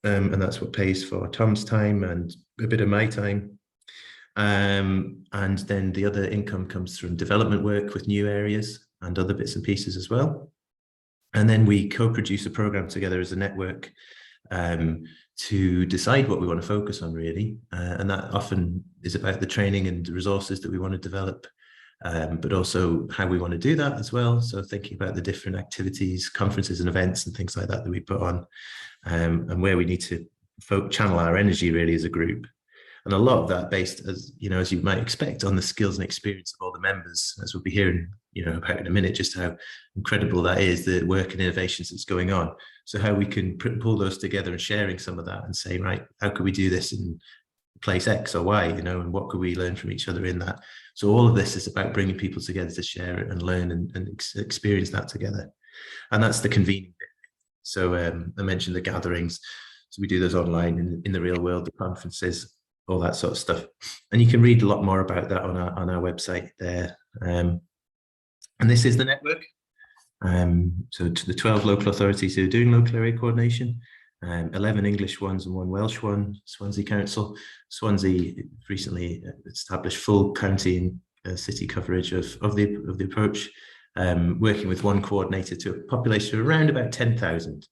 And that's what pays for Tom's time and a bit of my time. And then the other income comes from development work with new areas and other bits and pieces as well. And then we co-produce a program together as a network to decide what we want to focus on, really. And that often is about the training and the resources that we want to develop, but also how we want to do that as well. So thinking about the different activities, conferences and events and things like that we put on, and where we need to channel our energy, really, as a group. And a lot of that based, as you might expect, on the skills and experience of all the members, as we'll be hearing, about in a minute, just how incredible that is, the work and innovations that's going on. So how we can pull those together and sharing some of that and say, right, how could we do this in place X or Y, and what could we learn from each other in that? So all of this is about bringing people together to share it and learn and experience that together. And that's the convening bit. So I mentioned the gatherings. So we do those online in the real world, the conferences. all that sort of stuff. And you can read a lot more about that on our website there. And this is the network. So to the 12 local authorities who are doing local area coordination, 11 English ones and 1 Welsh one, Swansea Council. Swansea recently established full county and city coverage of the approach, working with 1 coordinator to a population of around about 10,000.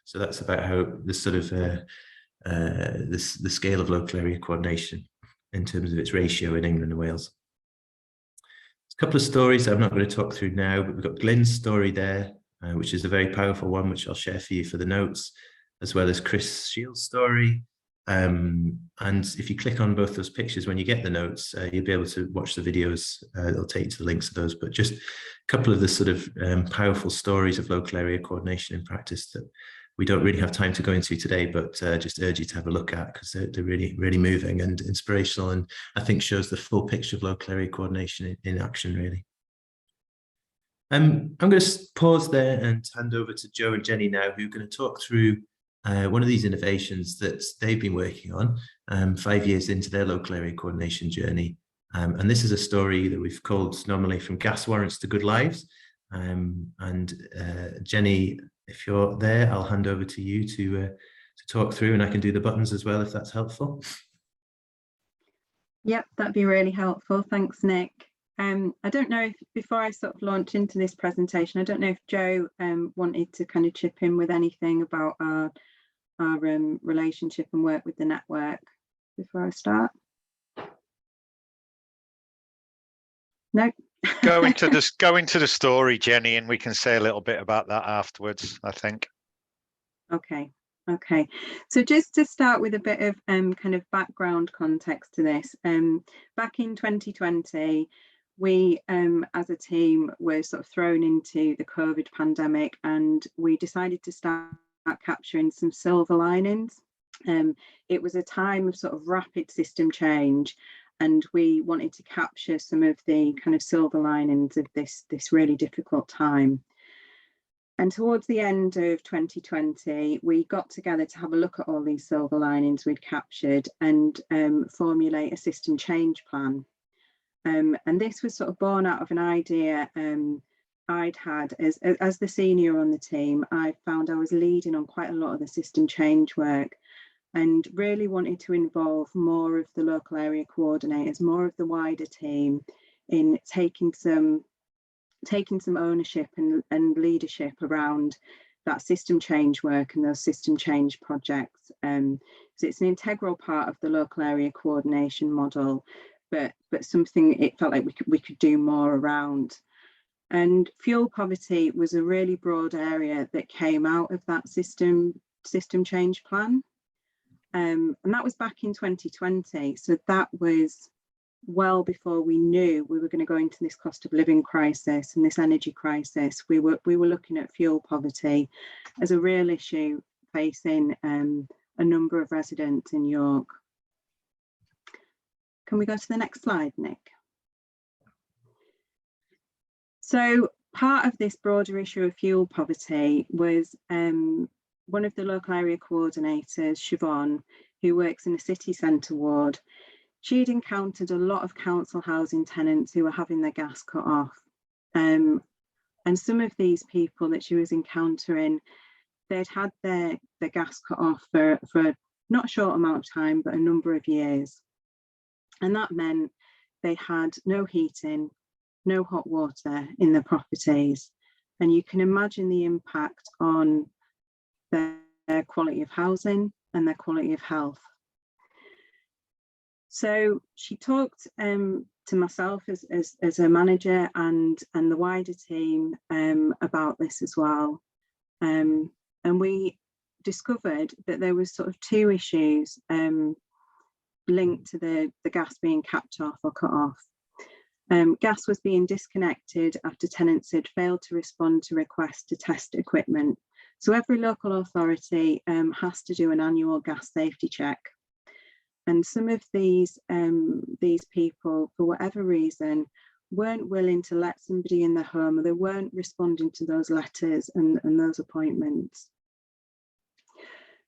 So that's about how the sort of the scale of local area coordination in terms of its ratio in England and Wales. A couple of stories I'm not going to talk through now, but we've got Glyn's story there, which is a very powerful one, which I'll share for you for the notes, as well as Chris Shields' story. And if you click on both those pictures when you get the notes, you'll be able to watch the videos. They'll take you to the links of those, but just a couple of the sort of powerful stories of local area coordination in practice that we don't really have time to go into today, but just urge you to have a look at, because they're really, really moving and inspirational, and I think shows the full picture of local area coordination in action, really. I'm going to pause there and hand over to Joe and Jenny now, who are going to talk through one of these innovations that they've been working on 5 years into their local area coordination journey. And this is a story that we've called normally From Gas Warrants to Good Lives. Jenny, if you're there, I'll hand over to you to talk through, and I can do the buttons as well if that's helpful. Yep, that'd be really helpful. Thanks, Nick. I don't know if, before I sort of launch into this presentation, I don't know if Joe wanted to kind of chip in with anything about our relationship and work with the network before I start. No. Go into the story, Jenny, and we can say a little bit about that afterwards, I think. Okay. So just to start with a bit of kind of background context to this, back in 2020, we as a team were sort of thrown into the COVID pandemic, and we decided to start capturing some silver linings. It was a time of sort of rapid system change, and we wanted to capture some of the kind of silver linings of this really difficult time. And towards the end of 2020, we got together to have a look at all these silver linings we'd captured and formulate a system change plan. And this was sort of born out of an idea I'd had as the senior on the team. I found I was leading on quite a lot of the system change work, and really wanted to involve more of the local area coordinators, more of the wider team in taking some ownership and leadership around that system change work and those system change projects. So it's an integral part of the local area coordination model, but something it felt like we could do more around. And fuel poverty was a really broad area that came out of that system change plan. And that was back in 2020. So that was well before we knew we were going to go into this cost of living crisis and this energy crisis. We were looking at fuel poverty as a real issue facing a number of residents in York. Can we go to the next slide, Nick? So part of this broader issue of fuel poverty was one of the local area coordinators, Siobhan, who works in a city centre ward. She'd encountered a lot of council housing tenants who were having their gas cut off. And some of these people that she was encountering, they'd had their gas cut off for not a short amount of time, but a number of years. And that meant they had no heating, no hot water in their properties. And you can imagine the impact on their quality of housing and their quality of health. So she talked to myself as a manager and the wider team about this as well. And we discovered that there was sort of 2 issues linked to the gas being capped off or cut off. Gas was being disconnected after tenants had failed to respond to requests to test equipment. So every local authority has to do an annual gas safety check. And some of these people, for whatever reason, weren't willing to let somebody in their home, or they weren't responding to those letters and those appointments.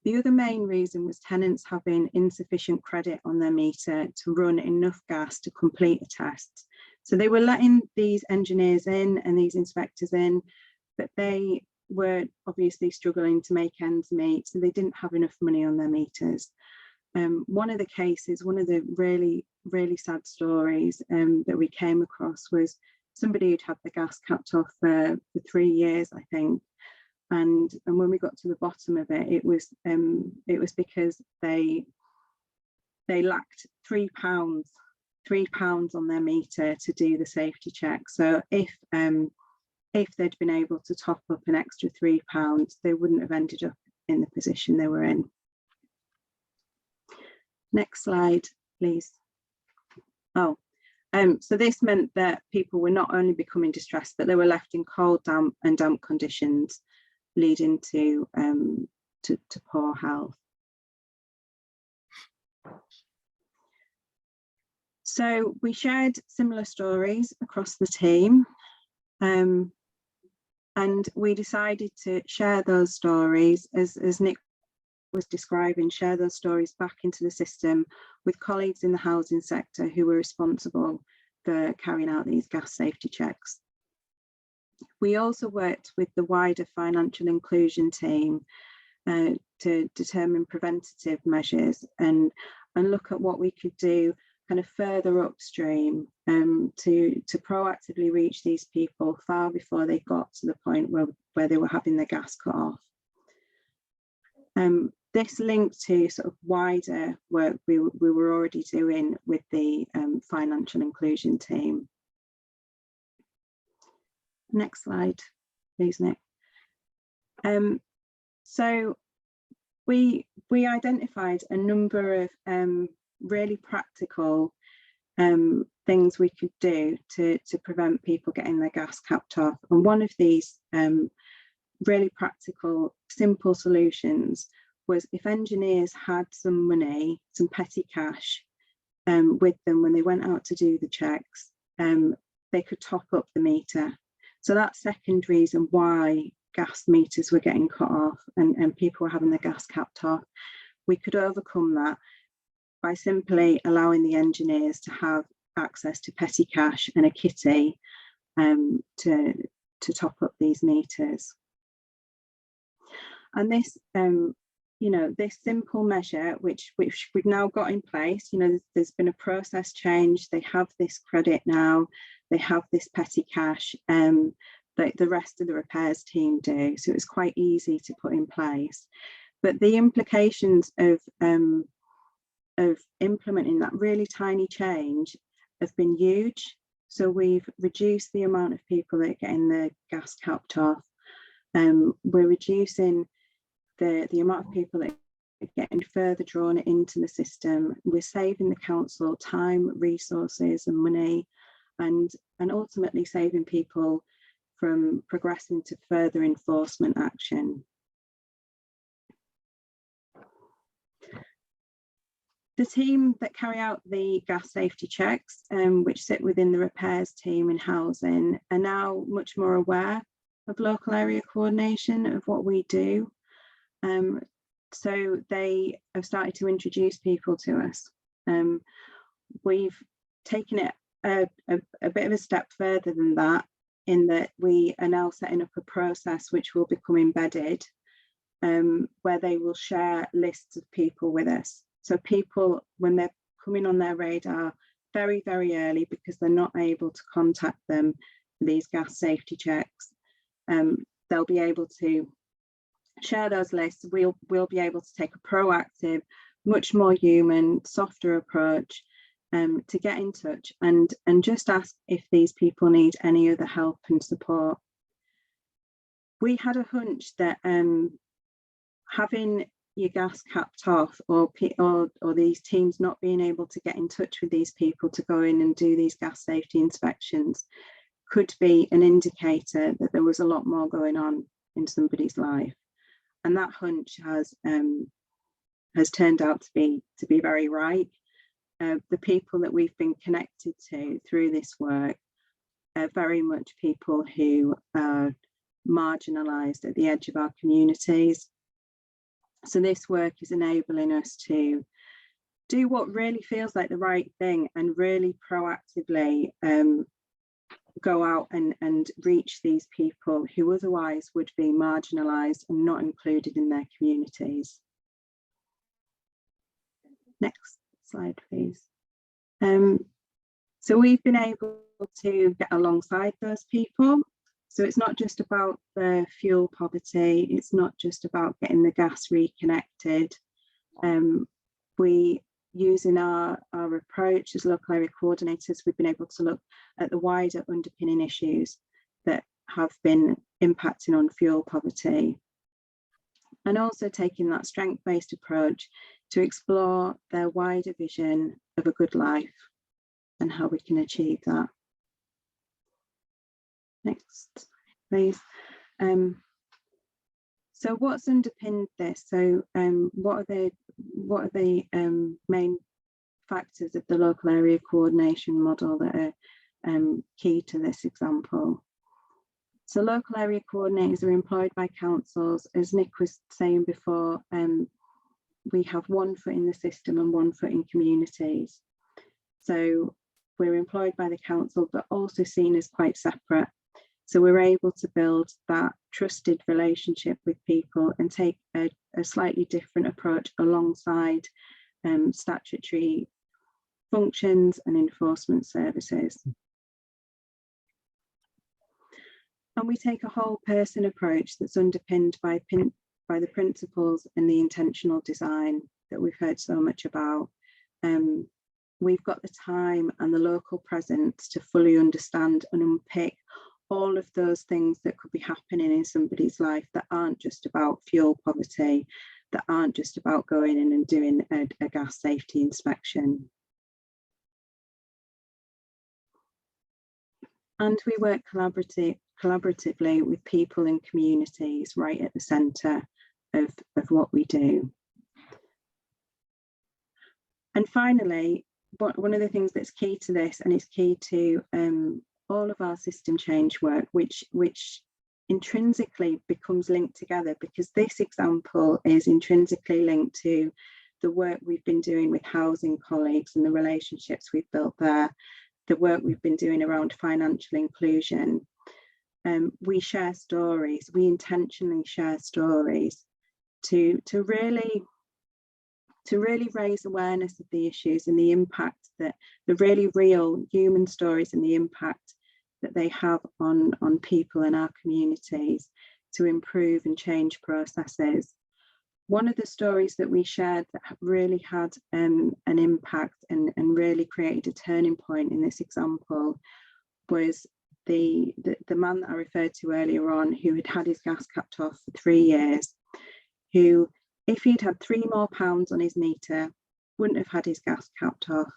The other main reason was tenants having insufficient credit on their meter to run enough gas to complete a test. So they were letting these engineers in and these inspectors in, but they were obviously struggling to make ends meet, so they didn't have enough money on their meters. One of the cases, one of the really, really sad stories that we came across was somebody who'd had the gas capped off for 3 years, I think. And when we got to the bottom of it, it was because they lacked £3 on their meter to do the safety check. So if they'd been able to top up an extra £3, they wouldn't have ended up in the position they were in. Next slide, please. Oh, so this meant that people were not only becoming distressed, but they were left in cold, damp conditions, leading to poor health. So we shared similar stories across the team, and we decided to share those stories, as Nick was describing, share those stories back into the system with colleagues in the housing sector who were responsible for carrying out these gas safety checks. We also worked with the wider financial inclusion team to determine preventative measures and look at what we could do kind of further upstream to proactively reach these people far before they got to the point where they were having their gas cut off. This linked to sort of wider work we were already doing with the financial inclusion team. Next slide, please, Nick. So we identified a number of really practical things we could do to prevent people getting their gas capped off. And one of these really practical, simple solutions was if engineers had some money, some petty cash with them when they went out to do the checks, they could top up the meter. So that second reason why gas meters were getting cut off and people were having their gas capped off, we could overcome that by simply allowing the engineers to have access to petty cash and a kitty to top up these meters. And this, you know, this simple measure, which we've now got in place, you know, there's been a process change. They have this credit now, they have this petty cash that the rest of the repairs team do. So it's quite easy to put in place. But the implications of implementing that really tiny change have been huge. So we've reduced the amount of people that are getting the gas capped off. We're reducing the amount of people that are getting further drawn into the system. We're saving the council time, resources and money, and ultimately saving people from progressing to further enforcement action. The team that carry out the gas safety checks, which sit within the repairs team in housing, are now much more aware of local area coordination, of what we do. So they have started to introduce people to us. We've taken it a bit of a step further than that, in that we are now setting up a process which will become embedded, where they will share lists of people with us. So people, when they're coming on their radar very, very early, because they're not able to contact them for these gas safety checks, they'll be able to share those lists. We'll be able to take a proactive, much more human, softer approach to get in touch and just ask if these people need any other help and support. We had a hunch that having your gas capped off, or these teams not being able to get in touch with these people to go in and do these gas safety inspections, could be an indicator that there was a lot more going on in somebody's life. And that hunch has turned out to be very right. The people that we've been connected to through this work are very much people who are marginalised at the edge of our communities. So this work is enabling us to do what really feels like the right thing and really proactively go out and reach these people who otherwise would be marginalised and not included in their communities. Next slide, please. So we've been able to get alongside those people. So it's not just about the fuel poverty, it's not just about getting the gas reconnected. Using our approach as local area coordinators, we've been able to look at the wider underpinning issues that have been impacting on fuel poverty. And also taking that strength-based approach to explore their wider vision of a good life and how we can achieve that. Next, please. So what's underpinned this? So what are the main factors of the local area coordination model that are key to this example? So local area coordinators are employed by councils. As Nick was saying before, we have one foot in the system and one foot in communities. So we're employed by the council, but also seen as quite separate. So we're able to build that trusted relationship with people and take a slightly different approach alongside statutory functions and enforcement services. And we take a whole person approach that's underpinned by the principles and the intentional design that we've heard so much about. We've got the time and the local presence to fully understand and unpick all of those things that could be happening in somebody's life that aren't just about fuel poverty, that aren't just about going in and doing a gas safety inspection. And we work collaboratively with people and communities right at the centre of what we do. And finally, one of the things that's key to this, and it's key to all of our system change work, which intrinsically becomes linked together, because this example is intrinsically linked to the work we've been doing with housing colleagues and the relationships we've built there, the work we've been doing around financial inclusion. We share stories, we intentionally share stories to really raise awareness of the issues and the impact that the really real human stories and the impact that they have on people in our communities to improve and change processes. One of the stories that we shared that really had an impact and really created a turning point in this example was the man that I referred to earlier on, who had had his gas capped off for 3 years, who, if he'd had £3 more on his meter, wouldn't have had his gas capped off,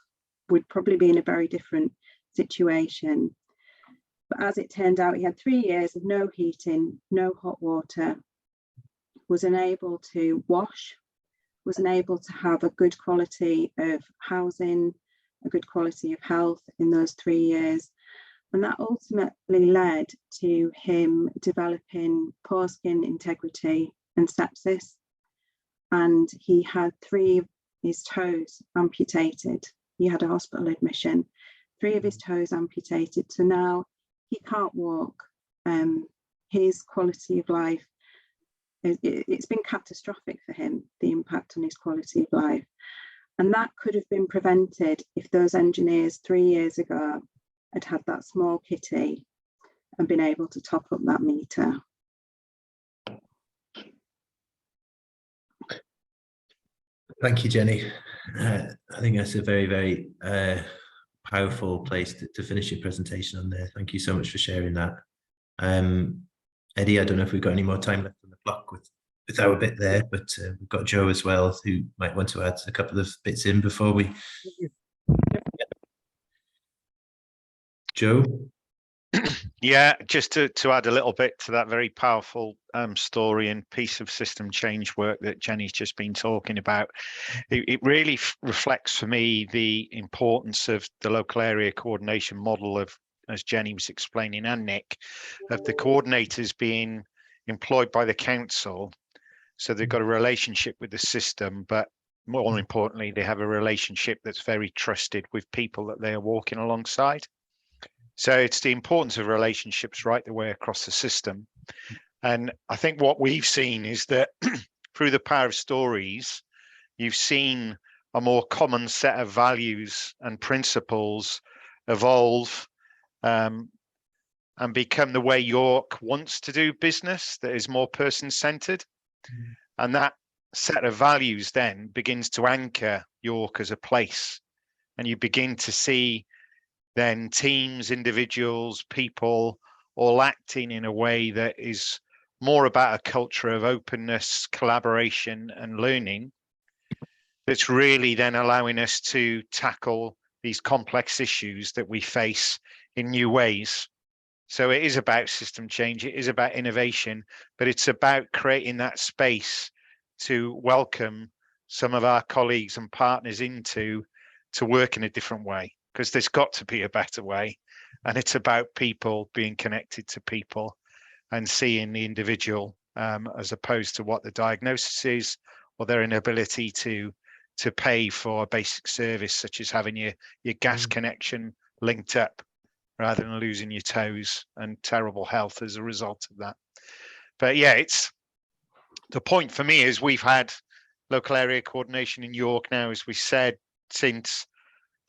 would probably be in a very different situation. But as it turned out, he had 3 years of no heating, no hot water, was unable to wash, was unable to have a good quality of housing, a good quality of health in those 3 years. And that ultimately led to him developing poor skin integrity and sepsis. And he had 3 of his toes amputated. He had a hospital admission, 3 of his toes amputated. So now he can't walk. His quality of life, it's been catastrophic for him, the impact on his quality of life. And that could have been prevented if those engineers 3 years ago had had that small kitty and been able to top up that meter. Thank you, Jenny. I think that's a very, very powerful place to finish your presentation on there. Thank you so much for sharing that. Eddie, I don't know if we've got any more time left on the clock with our bit there, but we've got Joe as well, who might want to add a couple of bits in before we... Joe? Yeah, just to add a little bit to that very powerful story and piece of system change work that Jenny's just been talking about, it really reflects for me the importance of the local area coordination model of, as Jenny was explaining and Nick, of the coordinators being employed by the council So they've got a relationship with the system, but more importantly, they have a relationship that's very trusted with people that they are walking alongside. So it's the importance of relationships right the way across the system. And I think what we've seen is that through the power of stories, you've seen a more common set of values and principles evolve and become the way York wants to do business, that is more person-centered. And that set of values then begins to anchor York as a place. And you begin to see then teams, individuals, people all acting in a way that is more about a culture of openness, collaboration and learning that's really then allowing us to tackle these complex issues that we face in new ways. So it is about system change, it is about innovation, but it's about creating that space to welcome some of our colleagues and partners into to work in a different way, because there's got to be a better way. And it's about people being connected to people and seeing the individual as opposed to what the diagnosis is or their inability to pay for a basic service, such as having your gas connection linked up rather than losing your toes and terrible health as a result of that. But yeah, it's the point for me is we've had local area coordination in York now, as we said, since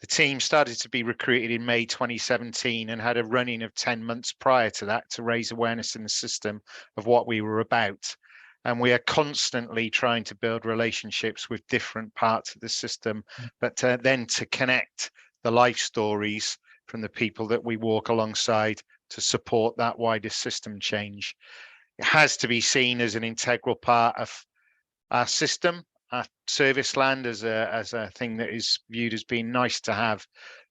the team started to be recruited in May 2017 and had a running of 10 months prior to that to raise awareness in the system of what we were about. And we are constantly trying to build relationships with different parts of the system, but then to connect the life stories from the people that we walk alongside to support that wider system change. It has to be seen as an integral part of our system, our service land, as a thing that is viewed as being nice to have,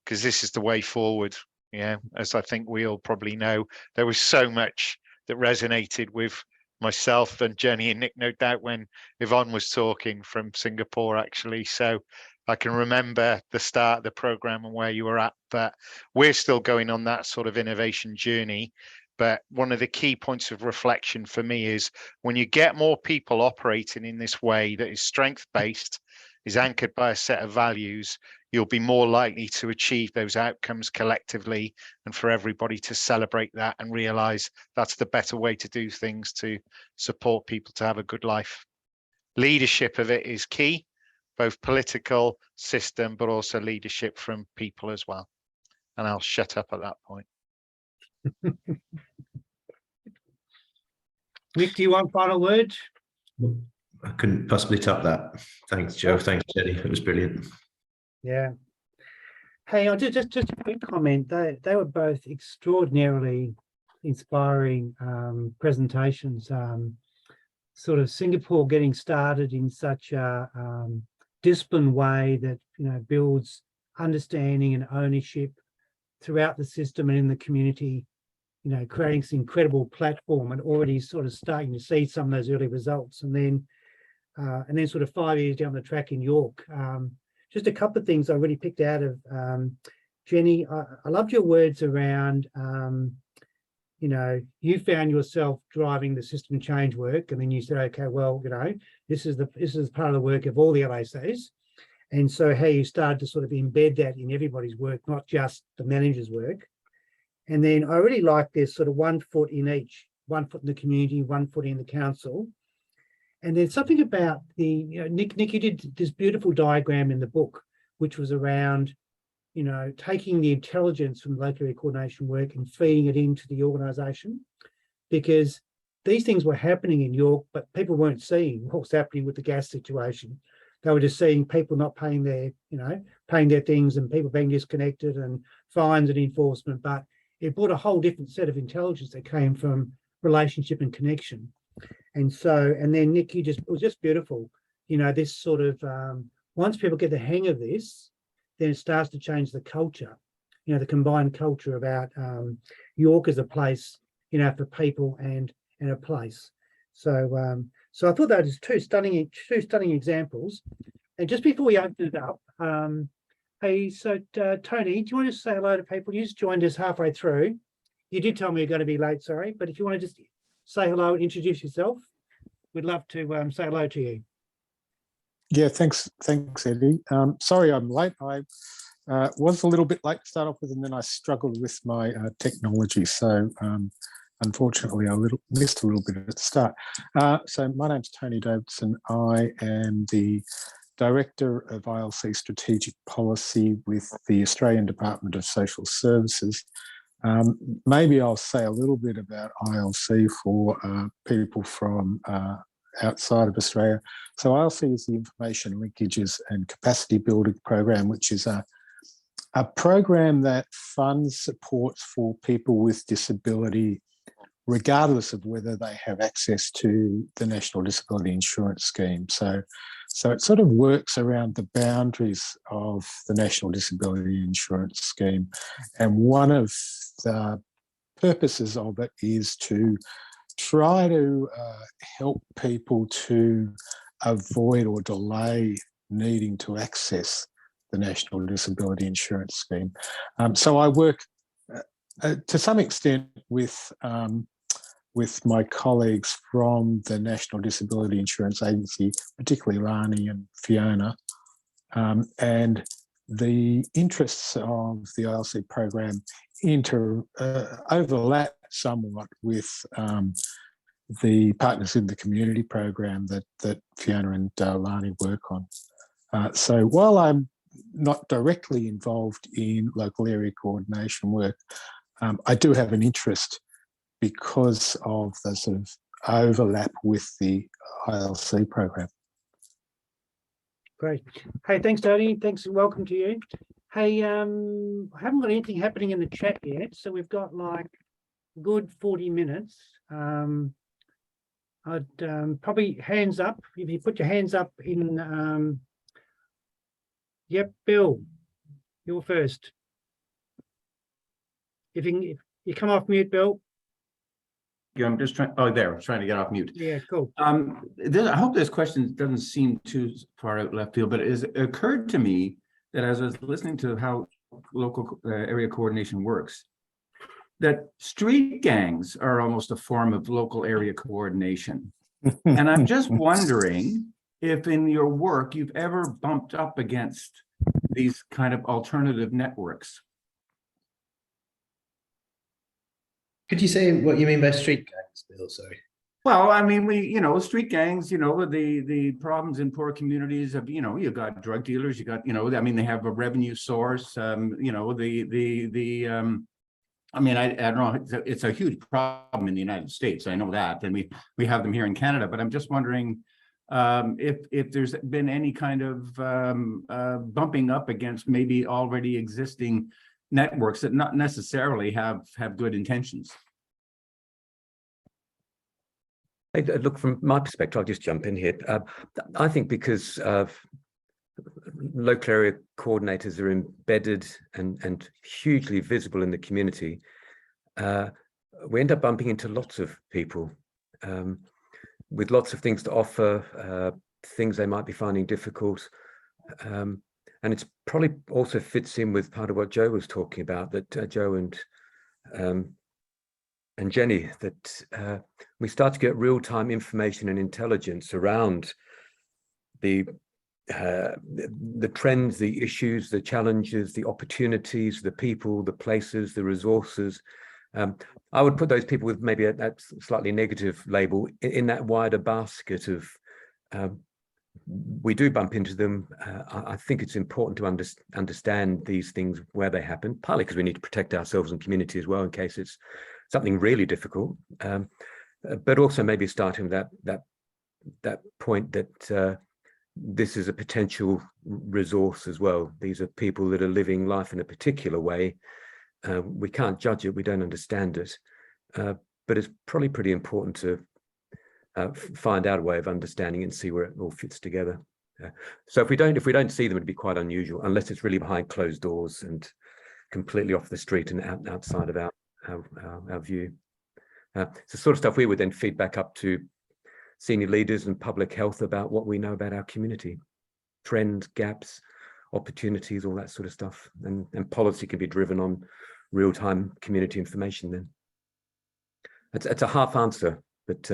because this is the way forward. Yeah, as I think we all probably know, there was so much that resonated with myself and Jenny and Nick, no doubt, when Yvonne was talking from Singapore, actually. So I can remember the start of the program and where you were at, but we're still going on that sort of innovation journey. But one of the key points of reflection for me is when you get more people operating in this way that is strength-based, is anchored by a set of values, you'll be more likely to achieve those outcomes collectively, and for everybody to celebrate that and realize that's the better way to do things to support people to have a good life. Leadership of it is key, both political system, but also leadership from people as well. And I'll shut up at that point. Nick, do you want final word? I couldn't possibly top that. Thanks, Joe. Thanks, Jenny. It was brilliant. Yeah. Hey, I'll just a quick comment. They were both extraordinarily inspiring presentations. Sort of Singapore getting started in such a disciplined way that builds understanding and ownership throughout the system and in the community. Creating this incredible platform and already sort of starting to see some of those early results. And then sort of 5 years down the track in York, just a couple of things I really picked out of Jenny. I loved your words around, you found yourself driving the system change work, and then you said, okay, well, this is part of the work of all the LACs. And so how you started to sort of embed that in everybody's work, not just the manager's work. And then I really like this sort of 1 foot in each, 1 foot in the community, 1 foot in the council. And then something about Nick, you did this beautiful diagram in the book, which was around, taking the intelligence from local area coordination work and feeding it into the organisation, because these things were happening in York, but people weren't seeing what was happening with the gas situation. They were just seeing people not paying their, paying their things and people being disconnected and fines and enforcement, but it brought a whole different set of intelligence that came from relationship and connection. And then Nick, it was just beautiful. This sort of, once people get the hang of this, then it starts to change the culture, the combined culture about York as a place, for people and a place. So I thought that was two stunning examples. And just before we open it up, hey, so Tony, do you want to say hello to people? You just joined us halfway through. You did tell me you're going to be late, sorry, but if you want to just say hello and introduce yourself. we'd love to say hello to you. Yeah, thanks, Eddie. Sorry I'm late. I was a little bit late to start off with, and then I struggled with my technology. So unfortunately, I missed a little bit at the start. So my name's Tony Davidson. I am the Director of ILC Strategic Policy with the Australian Department of Social Services. Maybe I'll say a little bit about ILC for people from outside of Australia. So ILC is the Information Linkages and Capacity Building Program, which is a program that funds supports for people with disability, regardless of whether they have access to the National Disability Insurance Scheme. So it sort of works around the boundaries of the National Disability Insurance Scheme. And one of the purposes of it is to try to help people to avoid or delay needing to access the National Disability Insurance Scheme. So I work to some extent with my colleagues from the National Disability Insurance Agency, particularly Lani and Fiona, and the interests of the ILC program overlap somewhat with the Partners in the Community program that Fiona and Lani work on. So while I'm not directly involved in local area coordination work, I do have an interest because of the sort of overlap with the ILC program. Great. Hey, thanks, Tony. Thanks, welcome to you. Hey, I haven't got anything happening in the chat yet, so we've got like a good 40 minutes. I'd probably hands up. If you put your hands up in, yep, Bill, you're first. If you come off mute, Bill. Yeah, I'm just trying. Oh, there. I'm trying to get off mute. Yeah, cool. I hope this question doesn't seem too far out left field, but it has occurred to me that as I was listening to how local area coordination works, that street gangs are almost a form of local area coordination. And I'm just wondering if in your work you've ever bumped up against these kind of alternative networks. Could you say what you mean by street gangs, Bill? Sorry. Well, I mean, street gangs, the problems in poor communities of, you got drug dealers, you got, I mean, they have a revenue source, I mean, I don't know, it's a huge problem in the United States. I know that, and we have them here in Canada, but I'm just wondering if there's been any kind of bumping up against maybe already existing networks that not necessarily have good intentions. Look, from my perspective, I'll just jump in here. I think because local area coordinators are embedded and hugely visible in the community, we end up bumping into lots of people with lots of things to offer, things they might be finding difficult. And it's probably also fits in with part of what Joe was talking about, that Joe and Jenny, that we start to get real-time information and intelligence around the trends, the issues, the challenges, the opportunities, the people, the places, the resources. I would put those people with maybe a slightly negative label in that wider basket of we do bump into them. I think it's important to understand these things where they happen, partly because we need to protect ourselves and community as well in case it's something really difficult, but also maybe starting with that point that this is a potential resource as well. These are people that are living life in a particular way. We can't judge it, we don't understand it, but it's probably pretty important to find out a way of understanding it and see where it all fits together. So if we don't see them, it'd be quite unusual, unless it's really behind closed doors and completely off the street and outside of our view. It's the sort of stuff we would then feed back up to senior leaders and public health about what we know about our community, trends, gaps, opportunities, all that sort of stuff. And policy can be driven on real-time community information then. It's a half answer, but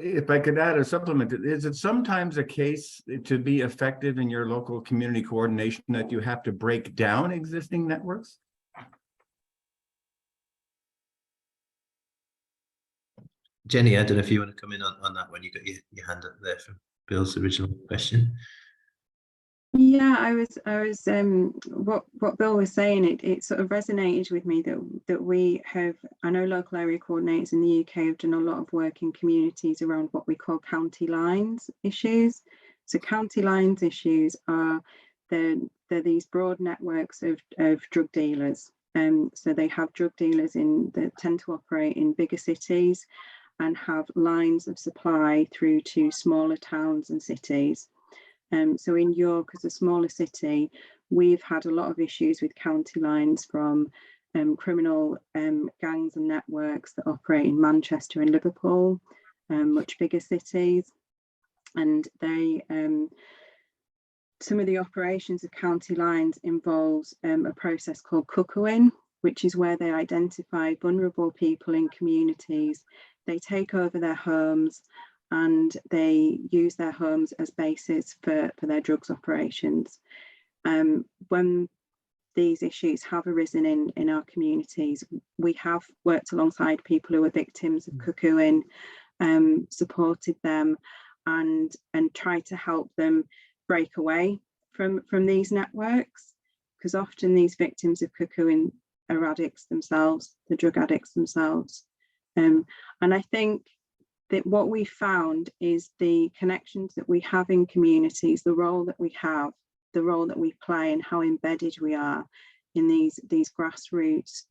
If I could add a supplement, is it sometimes a case to be effective in your local community coordination that you have to break down existing networks? Jenny, I don't know if you want to come in on that one. You got your hand up there from Bill's original question. Yeah, I was what Bill was saying, it sort of resonated with me that we have, I know local area coordinators in the UK have done a lot of work in communities around what we call county lines issues. So county lines issues are they're these broad networks of drug dealers. So they have drug dealers that tend to operate in bigger cities and have lines of supply through to smaller towns and cities. So in York, as a smaller city, we've had a lot of issues with county lines from criminal gangs and networks that operate in Manchester and Liverpool, much bigger cities. And they, some of the operations of county lines involves a process called cuckooing, which is where they identify vulnerable people in communities. They take over their homes and they use their homes as bases for their drugs operations. When these issues have arisen in our communities, we have worked alongside people who are victims of cuckooing, supported them and tried to help them break away from these networks, because often these victims of cuckooing are addicts themselves, the drug addicts themselves. And I think that what we found is the connections that we have in communities, the role that we have, the role that we play, and how embedded we are in these grassroots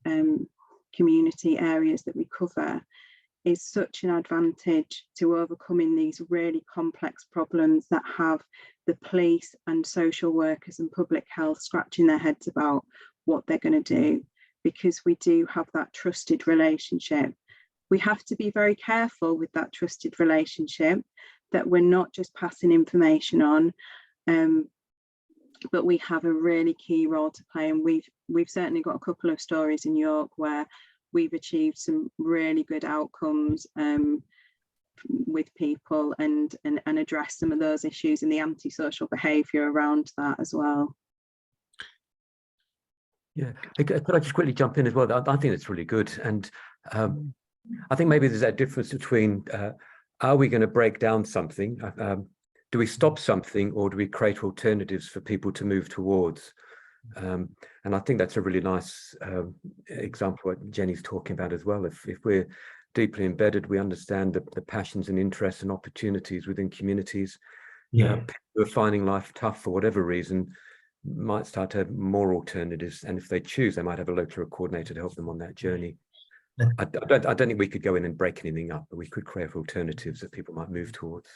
community areas that we cover is such an advantage to overcoming these really complex problems that have the police and social workers and public health scratching their heads about what they're going to do, because we do have that trusted relationship. We have to be very careful with that trusted relationship, that we're not just passing information on, but we have a really key role to play. And we've certainly got a couple of stories in York where we've achieved some really good outcomes with people and address some of those issues and the antisocial behaviour around that as well. Yeah, could I just quickly jump in as well? I think it's really good. And I think maybe there's that difference between are we going to break down something? Do we stop something, or do we create alternatives for people to move towards? And I think that's a really nice example what Jenny's talking about as well. If we're deeply embedded, we understand the passions and interests and opportunities within communities. Yeah. People who are finding life tough for whatever reason might start to have more alternatives, and if they choose, they might have a local coordinator to help them on that journey. I don't think we could go in and break anything up, but we could create alternatives that people might move towards.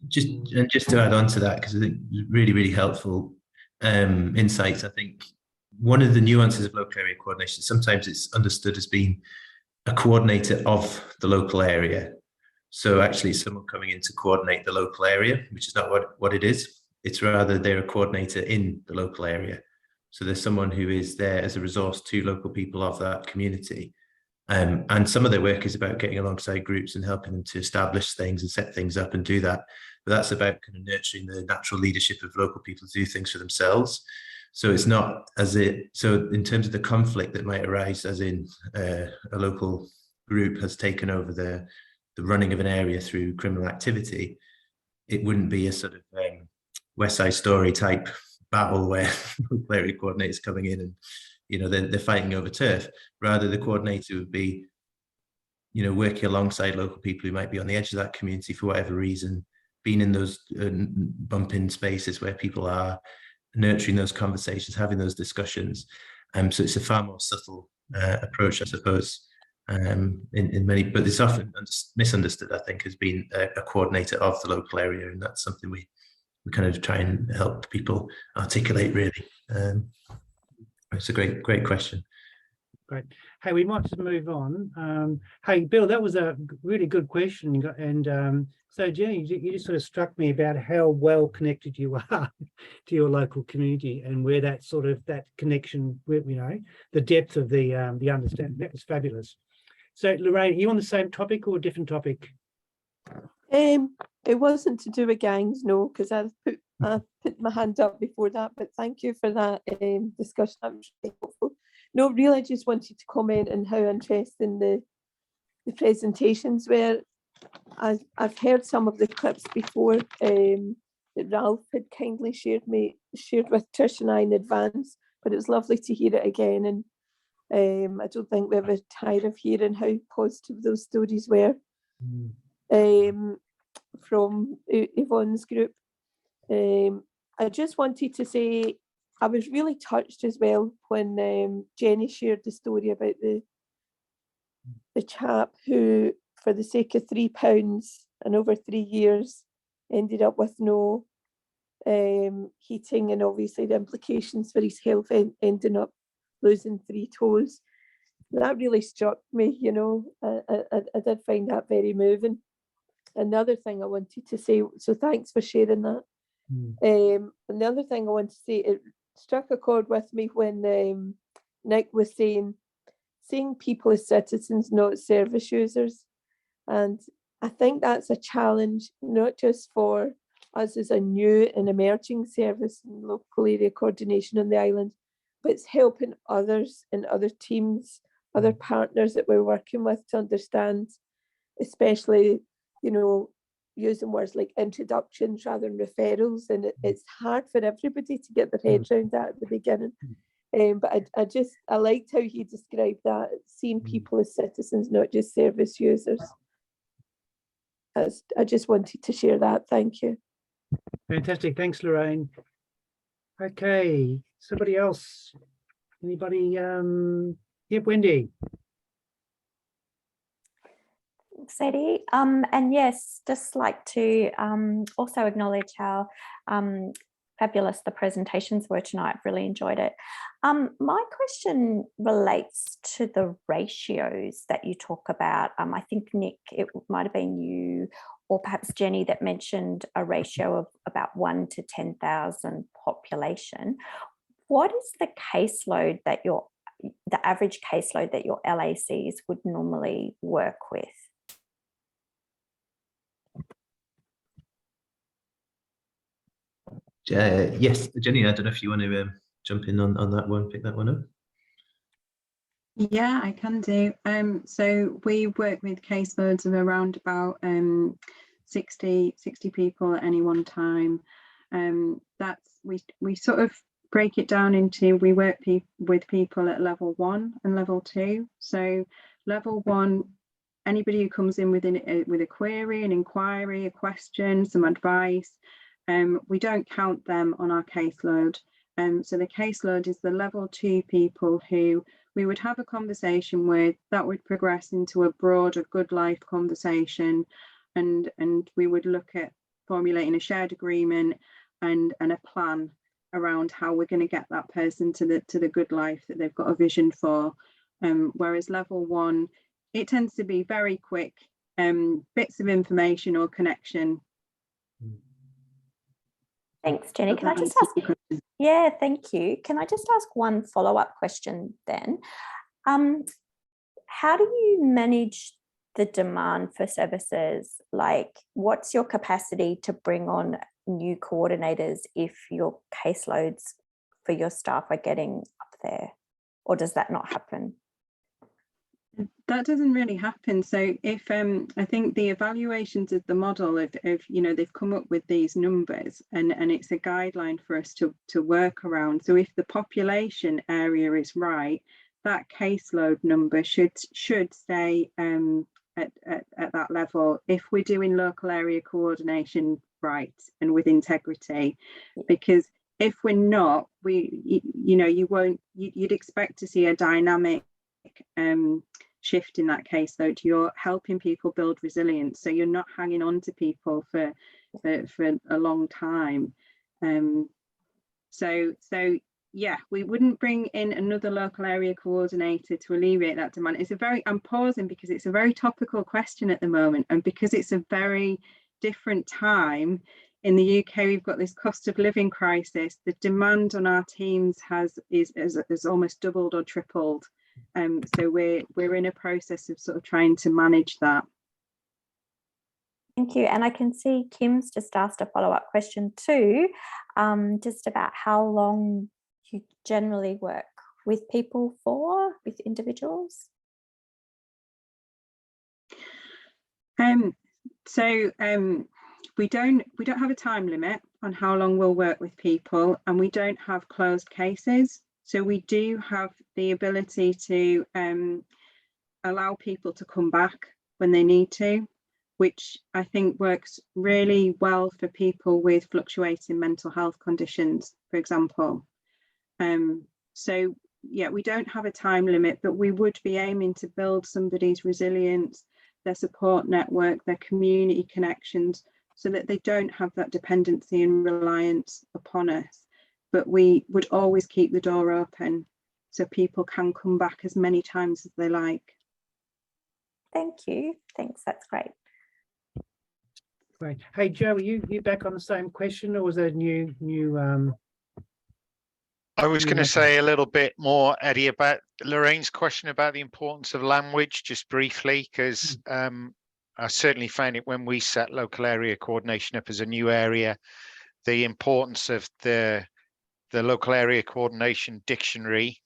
Just to add on to that, because I think it's really helpful insights. I think one of the nuances of local area coordination, sometimes it's understood as being a coordinator of the local area. So actually someone coming in to coordinate the local area, which is not what it is. It's rather they're a coordinator in the local area. So there's someone who is there as a resource to local people of that community. And some of their work is about getting alongside groups and helping them to establish things and set things up and do that. But that's about kind of nurturing the natural leadership of local people to do things for themselves. So it's not so in terms of the conflict that might arise, as in a local group has taken over the running of an area through criminal activity, it wouldn't be a sort of West Side Story type battle where local area coordinators coming in and they're fighting over turf. Rather, the coordinator would be working alongside local people who might be on the edge of that community for whatever reason, being in those bump-in spaces where people are, nurturing those conversations, having those discussions. So it's a far more subtle approach, I suppose, in many, but it's often misunderstood, I think, as being a coordinator of the local area, and that's something we kind of try and help people articulate, really. It's a great question. Great. Hey, we might just move on. Hey, Bill, that was a really good question. And so, Jenny, you just sort of struck me about how well connected you are to your local community and where that sort of that connection, the depth of the understanding. That was fabulous. So, Lorraine, are you on the same topic or a different topic? It wasn't to do with gangs, no, because I put my hand up before that, but thank you for that discussion. That was really helpful. No, really, I just wanted to comment on how interesting the presentations were. I've heard some of the clips before that Ralph had kindly shared with Trish and I in advance, but it was lovely to hear it again. And I don't think we ever tired of hearing how positive those stories were from Yvonne's group. I just wanted to say I was really touched as well when Jenny shared the story about the chap who, for the sake of £3 and over 3 years, ended up with no heating, and obviously the implications for his health, ending up losing 3 toes. That really struck me, you know. I did find that very moving. Another thing I wanted to say, so thanks for sharing that. Another thing I want to say, it struck a chord with me when Nick was saying, seeing people as citizens, not service users. And I think that's a challenge, not just for us as a new and emerging service in local area coordination on the island, but it's helping others and other teams, other partners that we're working with to understand, especially, you know, using words like introductions rather than referrals. And it's hard for everybody to get their heads around that at the beginning. But I liked how he described that, seeing people as citizens, not just service users. I just wanted to share that. Thank you. Fantastic. Thanks, Lorraine. Okay, somebody else? Anybody? Yep, Wendy. Thanks, Eddie. And yes, just like to also acknowledge how fabulous the presentations were tonight. I've really enjoyed it. My question relates to the ratios that you talk about. I think, Nick, it might have been you or perhaps Jenny that mentioned a ratio of about 1 to 10,000 population. What is the caseload that the average caseload that your LACs would normally work with? Yes, Jenny, I don't know if you want to jump in on that one, pick that one up. Yeah, I can do. So we work with caseloads of around about 60 people at any one time. We sort of break it down into, we work with people at level 1 and level 2. So level 1, anybody who comes in with a query, an inquiry, a question, some advice, we don't count them on our caseload. So the caseload is the level 2 people who we would have a conversation with that would progress into a broader good life conversation, and we would look at formulating a shared agreement and a plan around how we're going to get that person to the good life that they've got a vision for. Whereas level 1, it tends to be very quick bits of information or connection. Thanks, Jenny. Can I just ask? Yeah, thank you. Can I just ask one follow-up question then? How do you manage the demand for services? Like, what's your capacity to bring on new coordinators if your caseloads for your staff are getting up there? Or does that not happen? That doesn't really happen. So if I think the evaluations of the model of you know, they've come up with these numbers and it's a guideline for us to work around. So if the population area is right, that caseload number should stay at that level if we're doing local area coordination right and with integrity. Because if we're not, you'd expect to see a dynamic shift in that caseload. You're helping people build resilience, so you're not hanging on to people for a long time. So yeah, we wouldn't bring in another local area coordinator to alleviate that demand. I'm pausing because it's a very topical question at the moment, and because it's a very different time. In the UK, we've got this cost of living crisis. The demand on our teams has almost doubled or tripled. So we're in a process of sort of trying to manage that. Thank you. And I can see Kim's just asked a follow-up question too, just about how long you generally work with people for, with individuals. We don't have a time limit on how long we'll work with people, and we don't have closed cases. So we do have the ability to allow people to come back when they need to, which I think works really well for people with fluctuating mental health conditions, for example. So yeah, we don't have a time limit, but we would be aiming to build somebody's resilience, their support network, their community connections, so that they don't have that dependency and reliance upon us. But we would always keep the door open so people can come back as many times as they like. Thank you. Thanks, that's great. Great. Hey, Joe, are you back on the same question, or was that new? I was going to say a little bit more, Eddie, about Lorraine's question about the importance of language, just briefly, because I certainly found it when we set local area coordination up as a new area, the importance of the local area coordination dictionary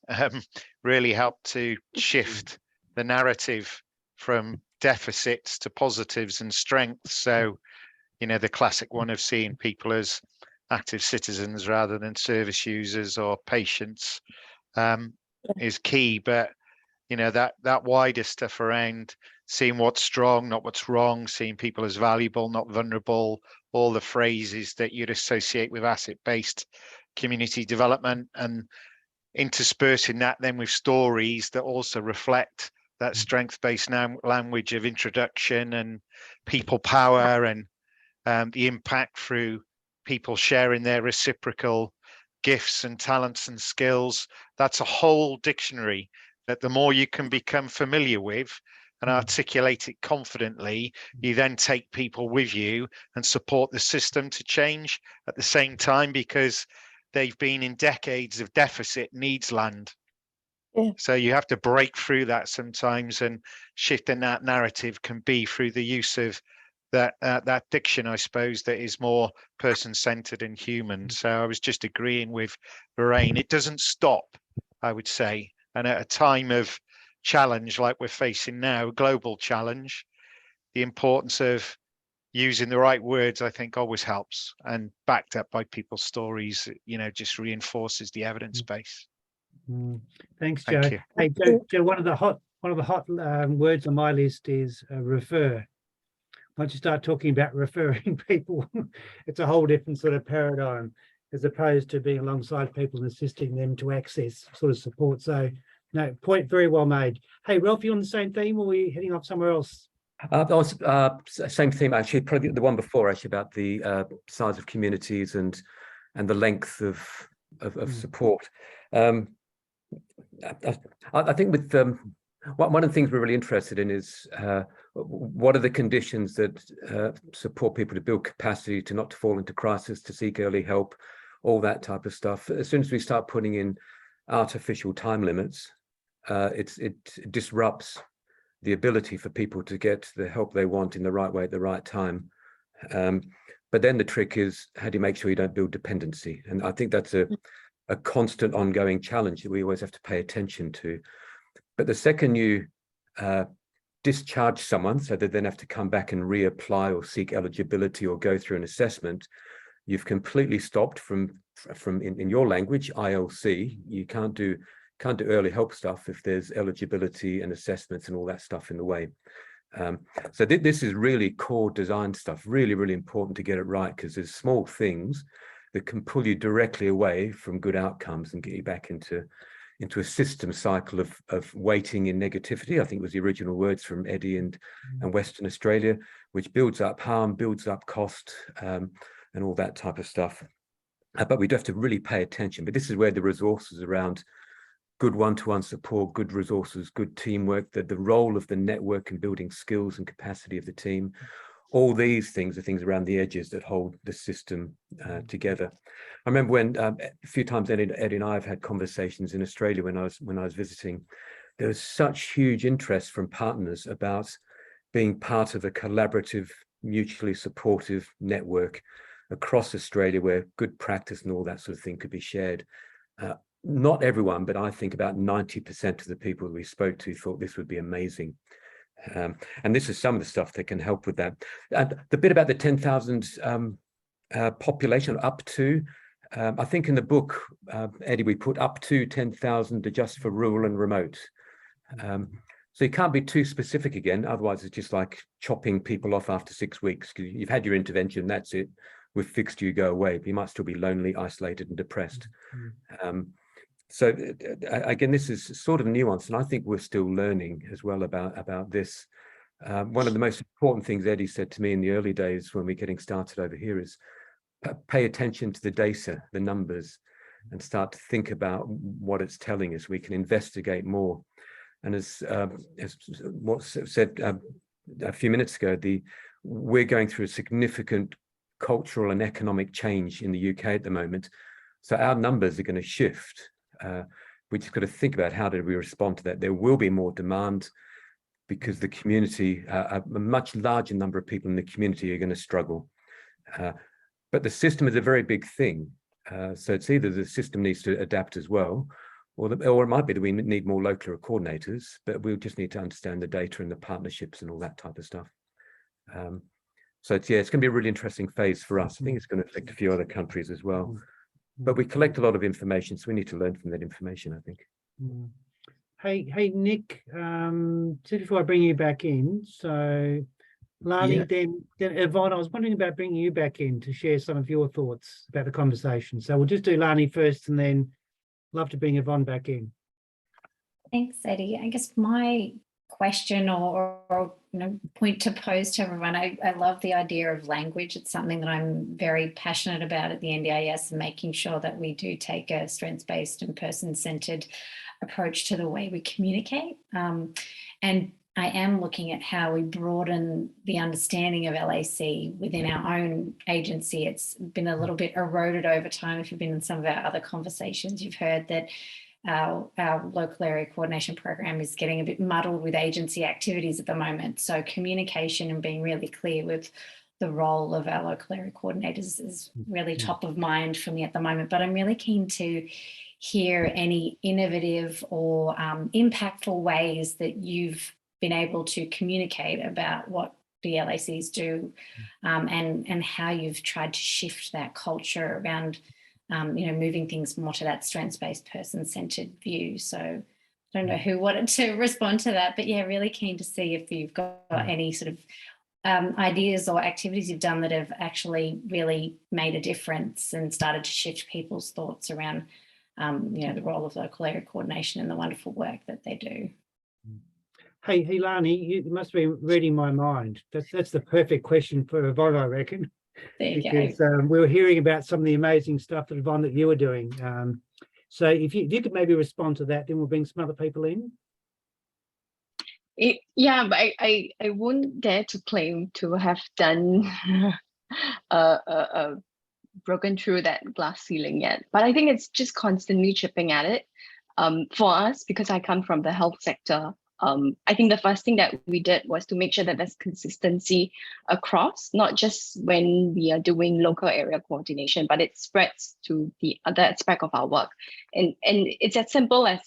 really helped to shift the narrative from deficits to positives and strengths. So, you know, the classic one of seeing people as active citizens rather than service users or patients is key. But you know, that wider stuff around seeing what's strong, not what's wrong, seeing people as valuable, not vulnerable, all the phrases that you'd associate with asset-based community development, and interspersing that then with stories that also reflect that strength-based language of introduction and people power, and the impact through people sharing their reciprocal gifts and talents and skills. That's a whole dictionary that the more you can become familiar with and articulate it confidently, you then take people with you and support the system to change at the same time, because they've been in decades of deficit needs land. Yeah. So you have to break through that sometimes, and shifting that narrative can be through the use of that diction, I suppose, that is more person-centered and human. So I was just agreeing with Lorraine. It doesn't stop, I would say. And at a time of challenge like we're facing now, global challenge, the importance of using the right words, I think, always helps, and backed up by people's stories, you know, just reinforces the evidence base. Thanks, Joe. Thank you. Hey, Joe, one of the hot words on my list is refer. Once you start talking about referring people, it's a whole different sort of paradigm, as opposed to being alongside people and assisting them to access sort of support. So, no, point very well made. Hey, Ralph, you on the same theme, or are you heading off somewhere else? Same theme, actually, probably the one before, actually, about the size of communities and the length of support. I think with one of the things we're really interested in is what are the conditions that support people to build capacity, to not to fall into crisis, to seek early help, all that type of stuff. As soon as we start putting in artificial time limits, it disrupts the ability for people to get the help they want in the right way at the right time. But then the trick is, how do you make sure you don't build dependency? And I think that's a constant ongoing challenge that we always have to pay attention to. But the second you discharge someone, so they then have to come back and reapply or seek eligibility or go through an assessment, you've completely stopped from in your language, ILC. You can't do early help stuff if there's eligibility and assessments and all that stuff in the way. So this is really core design stuff, really, really important to get it right, because there's small things that can pull you directly away from good outcomes and get you back into a system cycle of waiting in negativity. I think was the original words from Eddie and Western Australia, which builds up harm, builds up cost, and all that type of stuff. But we do have to really pay attention. But this is where the resources around good one-to-one support, good resources, good teamwork, the role of the network and building skills and capacity of the team, all these things are things around the edges that hold the system together. I remember when a few times Eddie and I have had conversations in Australia when I was visiting. There was such huge interest from partners about being part of a collaborative mutually supportive network across Australia where good practice and all that sort of thing could be shared. Not everyone, but I think about 90% of the people we spoke to thought this would be amazing. And this is some of the stuff that can help with that. The bit about the 10,000 population up to, I think in the book, Eddie, we put up to 10,000 just for rural and remote. So you can't be too specific again, otherwise it's just like chopping people off after 6 weeks. You've had your intervention, that's it. We've fixed you, go away. But you might still be lonely, isolated and depressed. So again, this is sort of nuanced, and I think we're still learning as well about this. One of the most important things Eddie said to me in the early days when we're getting started over here is pay attention to the data, the numbers, and start to think about what it's telling us. We can investigate more. And as what said a few minutes ago, we're going through a significant cultural and economic change in the UK at the moment. So our numbers are going to shift. We just got to think about how do we respond to that. There will be more demand because the community, a much larger number of people in the community are going to struggle. But the system is a very big thing. So it's either the system needs to adapt as well, or it might be that we need more local coordinators, but we'll just need to understand the data and the partnerships and all that type of stuff. So it's going to be a really interesting phase for us. I think it's going to affect a few other countries as well. But we collect a lot of information, so we need to learn from that information, I think. Hey, Nick, just before I bring you back in, so Lani, then Yvonne, I was wondering about bringing you back in to share some of your thoughts about the conversation. So we'll just do Lani first, and then love to bring Yvonne back in. Thanks, Eddie. I guess my question or point to pose to everyone, I love the idea of language. It's something that I'm very passionate about at the NDIS, and making sure that we do take a strengths-based and person-centered approach to the way we communicate. And I am looking at how we broaden the understanding of LAC within our own agency. It's been a little bit eroded over time. If you've been in some of our other conversations, you've heard that our local area coordination program is getting a bit muddled with agency activities at the moment. So communication and being really clear with the role of our local area coordinators is really top of mind for me at the moment. But I'm really keen to hear any innovative or impactful ways that you've been able to communicate about what the LACs do, and how you've tried to shift that culture around moving things more to that strengths-based, person-centered view. So I don't know who wanted to respond to that, but yeah, really keen to see if you've got any sort of ideas or activities you've done that have actually really made a difference and started to shift people's thoughts around, the role of local area coordination and the wonderful work that they do. Hey, Lani, you must be reading my mind. That's the perfect question for Yvonne, I reckon. There you Because go. we were hearing about some of the amazing stuff that Yvonne that you were doing. So if you could maybe respond to that, then we'll bring some other people in. Yeah, but I wouldn't dare to claim to have done broken through that glass ceiling yet. But I think it's just constantly chipping at it. For us, because I come from the health sector, I think the first thing that we did was to make sure that there's consistency across, not just when we are doing local area coordination, but it spreads to the other aspect of our work. And it's as simple as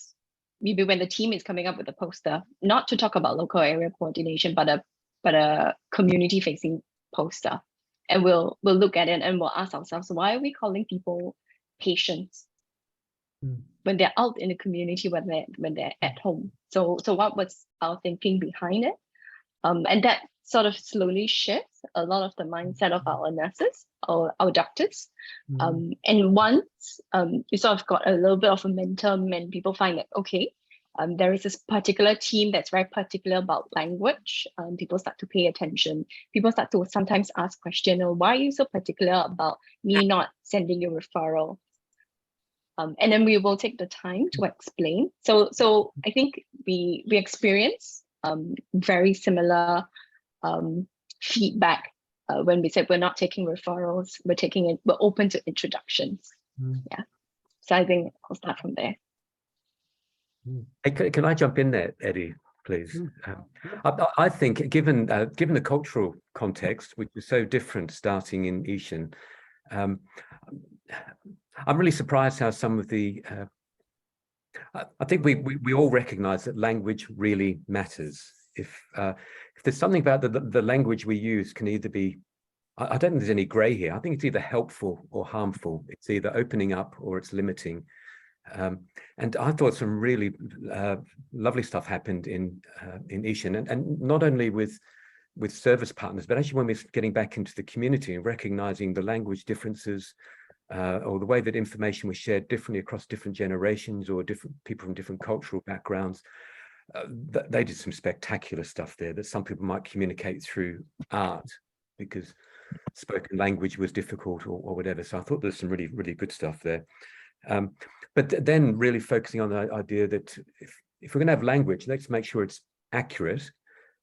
maybe when the team is coming up with a poster, not to talk about local area coordination, but a community facing poster. And we'll look at it and we'll ask ourselves, why are we calling people patients when they're out in the community, when they're at home? So what was our thinking behind it? And that sort of slowly shifts a lot of the mindset of our nurses, our doctors. And once we sort of got a little bit of momentum and people find that, okay, there is this particular team that's very particular about language. People start to pay attention. People start to sometimes ask questions, why are you so particular about me not sending you a referral? And then we will take the time to explain. So I think we experience very similar feedback when we said we're not taking referrals, we're open to introductions. Yeah. So I think I'll start from there. Hey, can I jump in there, Eddie? please. I think, given the cultural context, which is so different starting in Ishan, I'm really surprised how some of the I think we all recognise that language really matters. If there's something about the language we use can either be, I don't think there's any grey here. I think it's either helpful or harmful. It's either opening up or it's limiting. And I thought some really lovely stuff happened in Ishan, and not only with service partners, but actually when we're getting back into the community and recognising the language differences, or the way that information was shared differently across different generations or different people from different cultural backgrounds. They did some spectacular stuff there that some people might communicate through art because spoken language was difficult or whatever. So I thought there's some really, really good stuff there. But then really focusing on the idea that if we're going to have language, let's make sure it's accurate,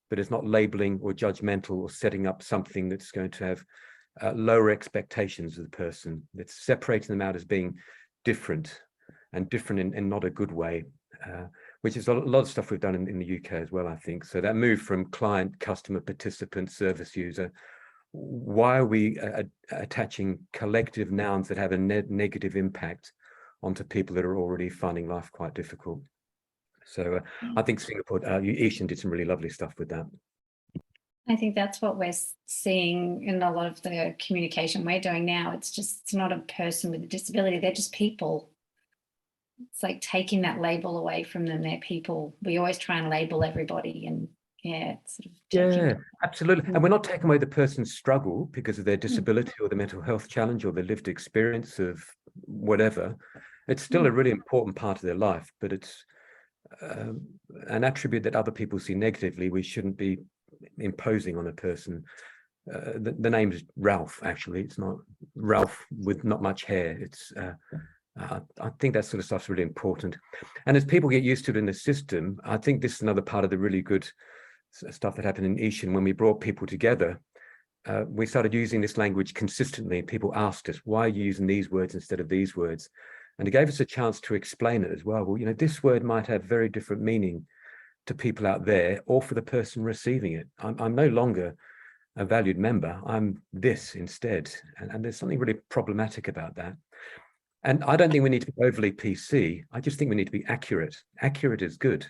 but it's not labeling or judgmental or setting up something that's going to have lower expectations of the person. It's separating them out as being different and different in not a good way, which is a lot of stuff we've done in the UK as well, I think. So that move from client, customer, participant, service user, why are we attaching collective nouns that have a negative impact onto people that are already finding life quite difficult? So I think Singapore, Ishan did some really lovely stuff with that. I think that's what we're seeing in a lot of the communication we're doing now. It's not a person with a disability, they're just people. It's like taking that label away from them. They're people. We always try and label everybody, and it's sort of yeah, absolutely. And we're not taking away the person's struggle because of their disability or the mental health challenge or their lived experience of whatever. It's still a really important part of their life, but it's an attribute that other people see negatively. We shouldn't be imposing on a person. The name is Ralph, actually. It's not Ralph with not much hair. It's I think that sort of stuff's really important. And as people get used to it in the system, I think this is another part of the really good stuff that happened in Ishan. When we brought people together, we started using this language consistently. People asked us, why are you using these words instead of these words? And it gave us a chance to explain it as well. Well, you know, this word might have very different meaning to people out there or for the person receiving it. I'm no longer a valued member. I'm this instead. And there's something really problematic about that. And I don't think we need to be overly PC. I just think we need to be accurate. Accurate is good.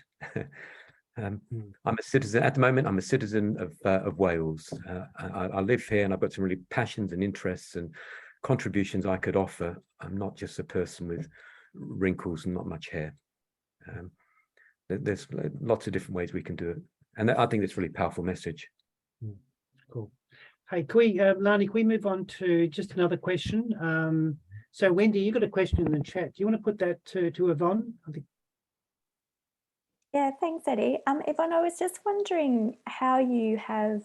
I'm a citizen at the moment. I'm a citizen of Wales. I live here, and I've got some really passions and interests and contributions I could offer. I'm not just a person with wrinkles and not much hair. There's lots of different ways we can do it, and I think it's a really powerful message. Cool. Hey, can we, Lani, can we move on to just another question? So Wendy, you got a question in the chat. Do you want to put that to Yvonne? I think. Yeah, thanks, Eddie. Yvonne, I was just wondering how you have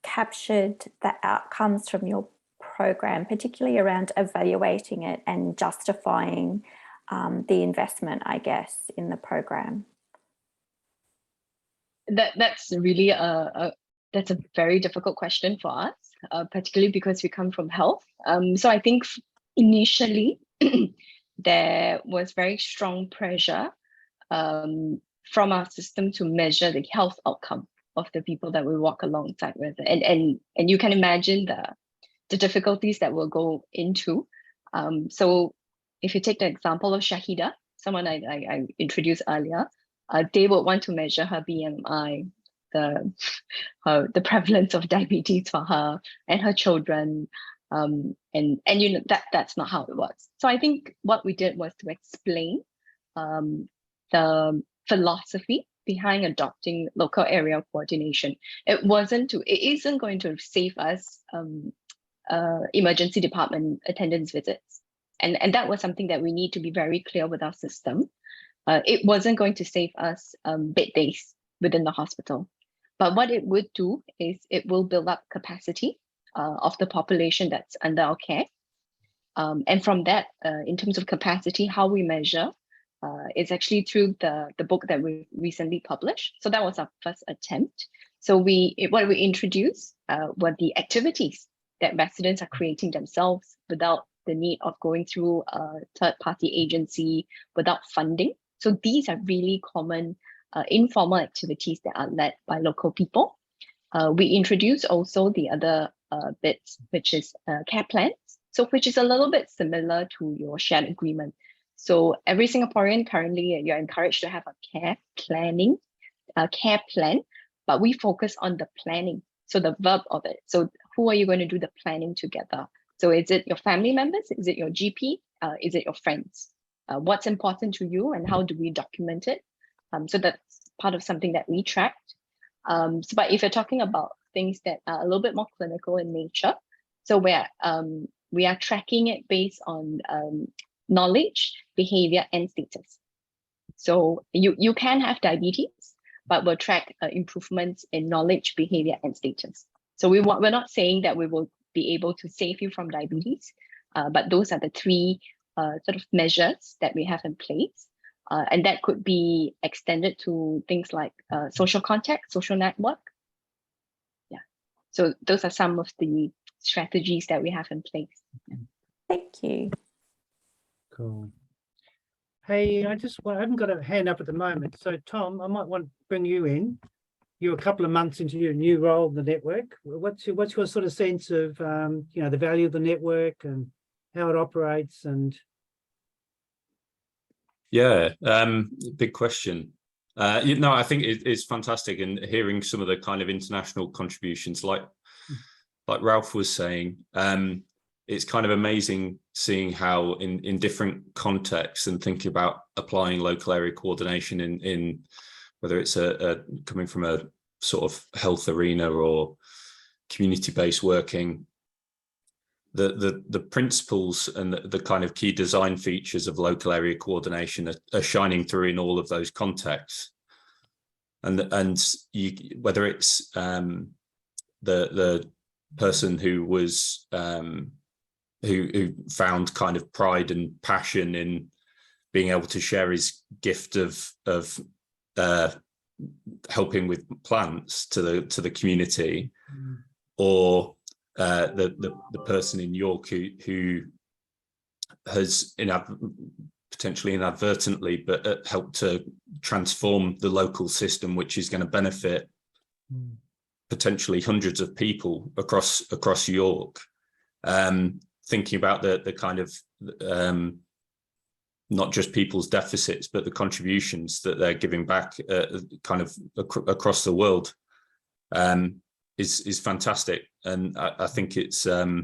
captured the outcomes from your program, particularly around evaluating it and justifying the investment, I guess, in the program. That's really that's a very difficult question for us, particularly because we come from health. So I think initially there was very strong pressure from our system to measure the health outcome of the people that we walk alongside with, and you can imagine the difficulties that we'll go into. So if you take the example of Shahida, someone I introduced earlier, they would want to measure her BMI, the prevalence of diabetes for her and her children, and you know that's not how it works. So I think what we did was to explain the philosophy behind adopting local area coordination. It isn't going to save us emergency department attendance visits, and that was something that we need to be very clear with our system. It wasn't going to save us bed days within the hospital. But what it would do is it will build up capacity of the population that's under our care. And from that, in terms of capacity, how we measure is actually through the book that we recently published. So that was our first attempt. So what we introduced were the activities that residents are creating themselves without the need of going through a third-party agency, without funding. So these are really common informal activities that are led by local people. We introduce also the other bits, which is care plans, so which is a little bit similar to your shared agreement. So every Singaporean currently, you're encouraged to have a care plan, but we focus on the planning, so the verb of it. So who are you going to do the planning together? So is it your family members? Is it your GP? Is it your friends? What's important to you and how do we document it? So that's part of something that we tracked. But if you're talking about things that are a little bit more clinical in nature, so we are tracking it based on knowledge, behavior, and status. So you can have diabetes, but we'll track improvements in knowledge, behavior, and status. So we're not saying that we will be able to save you from diabetes, but those are the three sort of measures that we have in place. And that could be extended to things like social contact, social network. Yeah. So those are some of the strategies that we have in place. Yeah. Thank you. Cool. Hey, I haven't got a hand up at the moment. So Tom, I might want to bring you in. You're a couple of months into your new role in the network. What's your sort of sense of the value of the network and how it operates? And yeah, big question. I think it's fantastic, and hearing some of the kind of international contributions, like Ralph was saying, it's kind of amazing seeing how in different contexts and thinking about applying local area coordination in whether it's coming from a sort of health arena or community-based working, the principles and the kind of key design features of local area coordination are shining through in all of those contexts. And you, whether it's the person who was who found kind of pride and passion in being able to share his gift of helping with plants to the community, or the person in York who has potentially inadvertently, but helped to transform the local system, which is going to benefit potentially hundreds of people across York. Thinking about the kind of not just people's deficits, but the contributions that they're giving back kind of across the world is fantastic. And I think it's I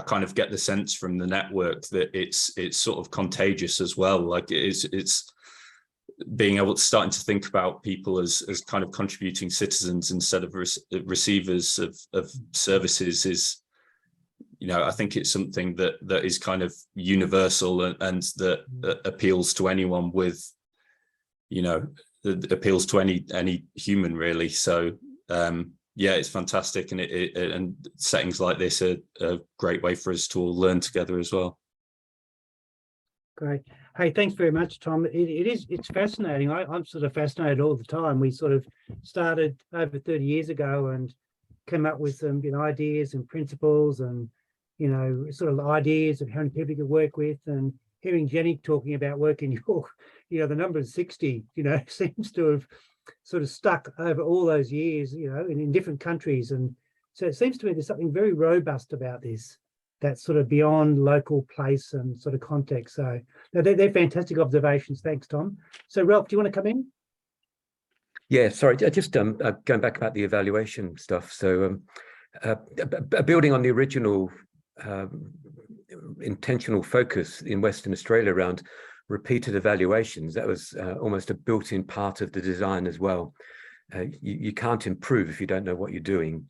kind of get the sense from the network that it's sort of contagious as well. Like it's being able to starting to think about people as kind of contributing citizens instead of receivers of services is, I think it's something that is kind of universal and that appeals to anyone with, that appeals to any human really. So yeah, it's fantastic, and and settings like this are a great way for us to all learn together as well. Great. Hey, thanks very much, Tom. It's fascinating. I'm sort of fascinated all the time. We sort of started over 30 years ago and came up with some ideas and principles and sort of ideas of how many people you could work with. And hearing Jenny talking about work in York, the number of 60 seems to have sort of stuck over all those years, in different countries. And so it seems to me there's something very robust about this, that's sort of beyond local place and sort of context. So they're fantastic observations. Thanks, Tom. So Ralph, do you want to come in? Yeah, sorry, just going back about the evaluation stuff. So building on the original intentional focus in Western Australia around repeated evaluations, that was almost a built-in part of the design as well. You can't improve if you don't know what you're doing.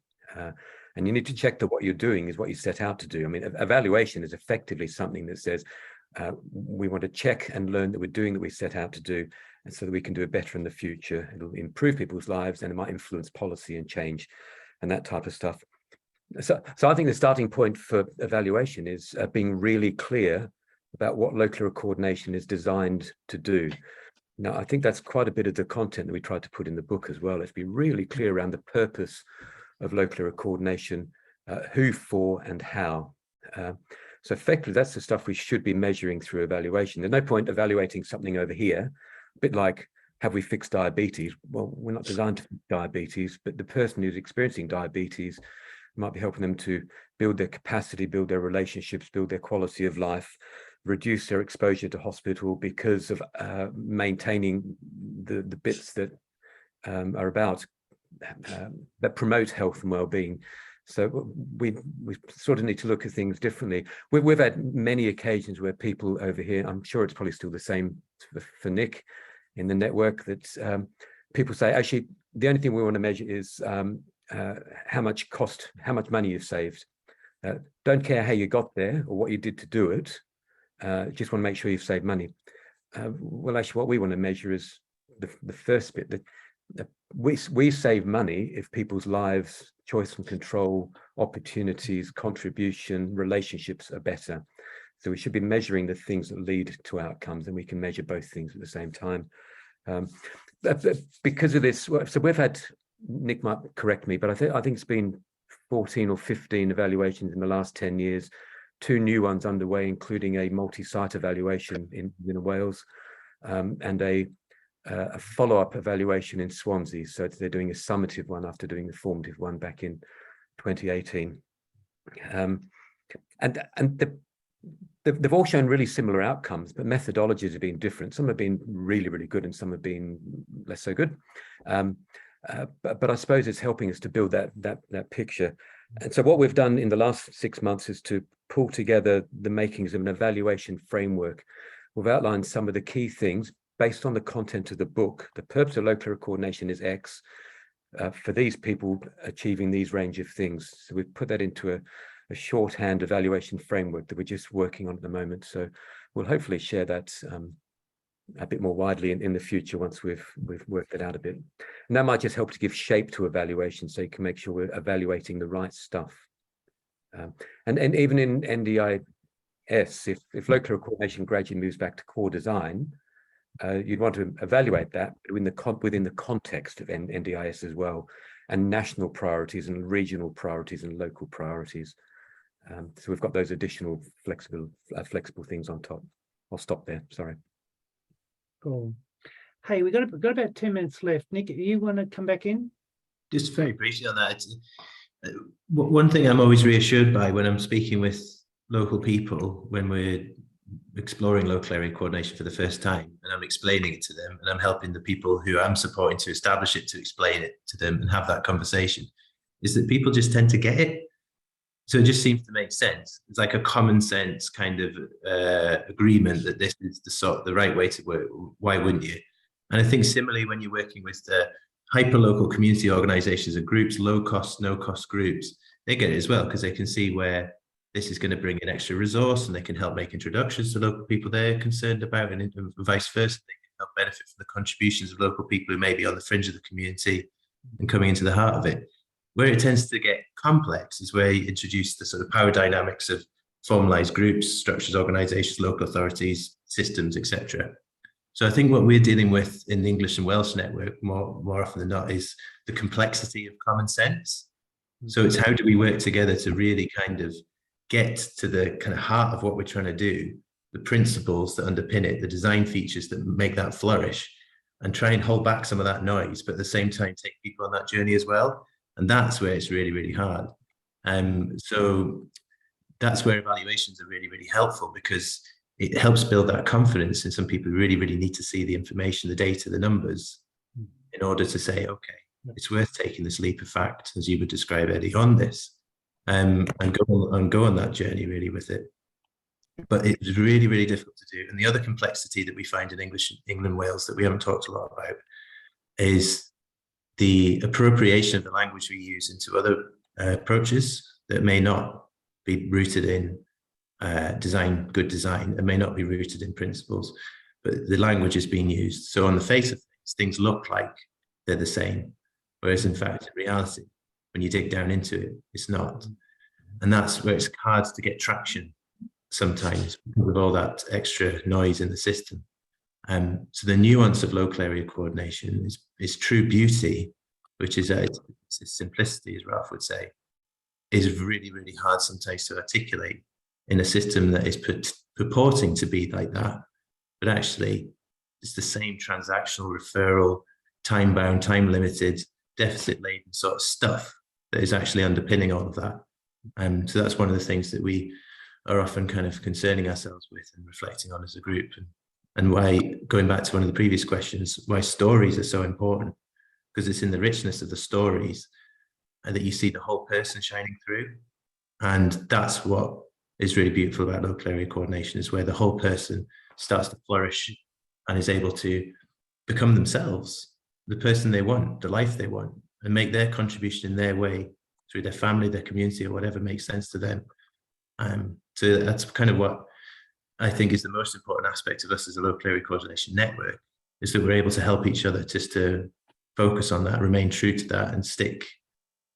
And you need to check that what you're doing is what you set out to do. I mean, evaluation is effectively something that says, we want to check and learn that we're doing that we set out to do, and so that we can do it better in the future. It'll improve people's lives, and it might influence policy and change and that type of stuff. So I think the starting point for evaluation is being really clear about what local area coordination is designed to do. Now, I think that's quite a bit of the content that we tried to put in the book as well. Let's be really clear around the purpose of local area coordination, who, for, and how. So effectively, that's the stuff we should be measuring through evaluation. There's no point evaluating something over here, a bit like have we fixed diabetes? Well, we're not designed to fix diabetes, but the person who's experiencing diabetes might be helping them to build their capacity, build their relationships, build their quality of life, reduce their exposure to hospital because of maintaining the bits that are about that promote health and well-being. So we sort of need to look at things differently. We've had many occasions where people over here, I'm sure it's probably still the same for Nick in the network, that people say, actually, the only thing we want to measure is how much money you've saved. Don't care how you got there or what you did to do it. Just want to make sure you've saved money. Well, actually, what we want to measure is the first bit, that we save money if people's lives, choice and control, opportunities, contribution, relationships are better. So we should be measuring the things that lead to outcomes, and we can measure both things at the same time. Because of this, so we've had, Nick might correct me, but I think it's been 14 or 15 evaluations in the last 10 years, 2 new ones underway, including a multi-site evaluation in Wales, and a follow-up evaluation in Swansea. So they're doing a summative one after doing the formative one back in 2018. And they've all shown really similar outcomes, but methodologies have been different. Some have been really, really good and some have been less so good. But I suppose it's helping us to build that picture. And so what we've done in the last 6 months is to pull together the makings of an evaluation framework. We've outlined some of the key things based on the content of the book. The purpose of local area coordination is X. For these people achieving these range of things. So we've put that into a shorthand evaluation framework that we're just working on at the moment. So we'll hopefully share that a bit more widely in the future once we've worked it out a bit. And that might just help to give shape to evaluation, so you can make sure we're evaluating the right stuff. And even in NDIS, if local area coordination gradually moves back to core design, you'd want to evaluate that within the context of NDIS as well, and national priorities and regional priorities and local priorities. So we've got those additional flexible things on top. I'll stop there. Sorry. Cool. Hey, we've got about 10 minutes left. Nick, you want to come back in? Just very briefly on that. One thing I'm always reassured by when I'm speaking with local people, when we're exploring local area coordination for the first time, and I'm explaining it to them, and I'm helping the people who I'm supporting to establish it, to explain it to them and have that conversation, is that people just tend to get it. So it just seems to make sense. It's like a common sense kind of agreement that this is the right way to work. Why wouldn't you? And I think similarly, when you're working with the hyper-local community organizations and groups, low cost, no cost groups, they get it as well, because they can see where this is going to bring an extra resource, and they can help make introductions to local people they're concerned about, and vice versa. They can help benefit from the contributions of local people who may be on the fringe of the community and coming into the heart of it. Where it tends to get complex is where you introduce the sort of power dynamics of formalized groups, structures, organizations, local authorities, systems, etc. So I think what we're dealing with in the English and Welsh network more often than not is the complexity of common sense. So it's how do we work together to really kind of get to the kind of heart of what we're trying to do, the principles that underpin it, the design features that make that flourish, and try and hold back some of that noise, but at the same time take people on that journey as well. And that's where it's really, really hard. So that's where evaluations are really, really helpful, because it helps build that confidence in some people who really, really need to see the information, the data, the numbers, in order to say, okay, it's worth taking this leap of fact, as you would describe, Eddie, on this, and go on that journey really with it. But it's really, really difficult to do. And the other complexity that we find in England, Wales, that we haven't talked a lot about, is the appropriation of the language we use into other approaches that may not be rooted in good design, and may not be rooted in principles, but the language is being used. So on the face of things look like they're the same, whereas in fact, in reality, when you dig down into it, it's not. And that's where it's hard to get traction sometimes with all that extra noise in the system. So the nuance of local area coordination is true beauty, which is its simplicity, as Ralph would say, is really, really hard sometimes to articulate in a system that is purporting to be like that. But actually, it's the same transactional referral, time bound, time limited, deficit laden sort of stuff that is actually underpinning all of that. So that's one of the things that we are often kind of concerning ourselves with and reflecting on as a group, and why, going back to one of the previous questions, why stories are so important, because it's in the richness of the stories that you see the whole person shining through. And that's what is really beautiful about local area coordination, is where the whole person starts to flourish and is able to become themselves, the person they want, the life they want, and make their contribution in their way through their family, their community, or whatever makes sense to them. So that's kind of what I think is the most important aspect of us as a local area coordination network, is that we're able to help each other just to focus on that, remain true to that, and stick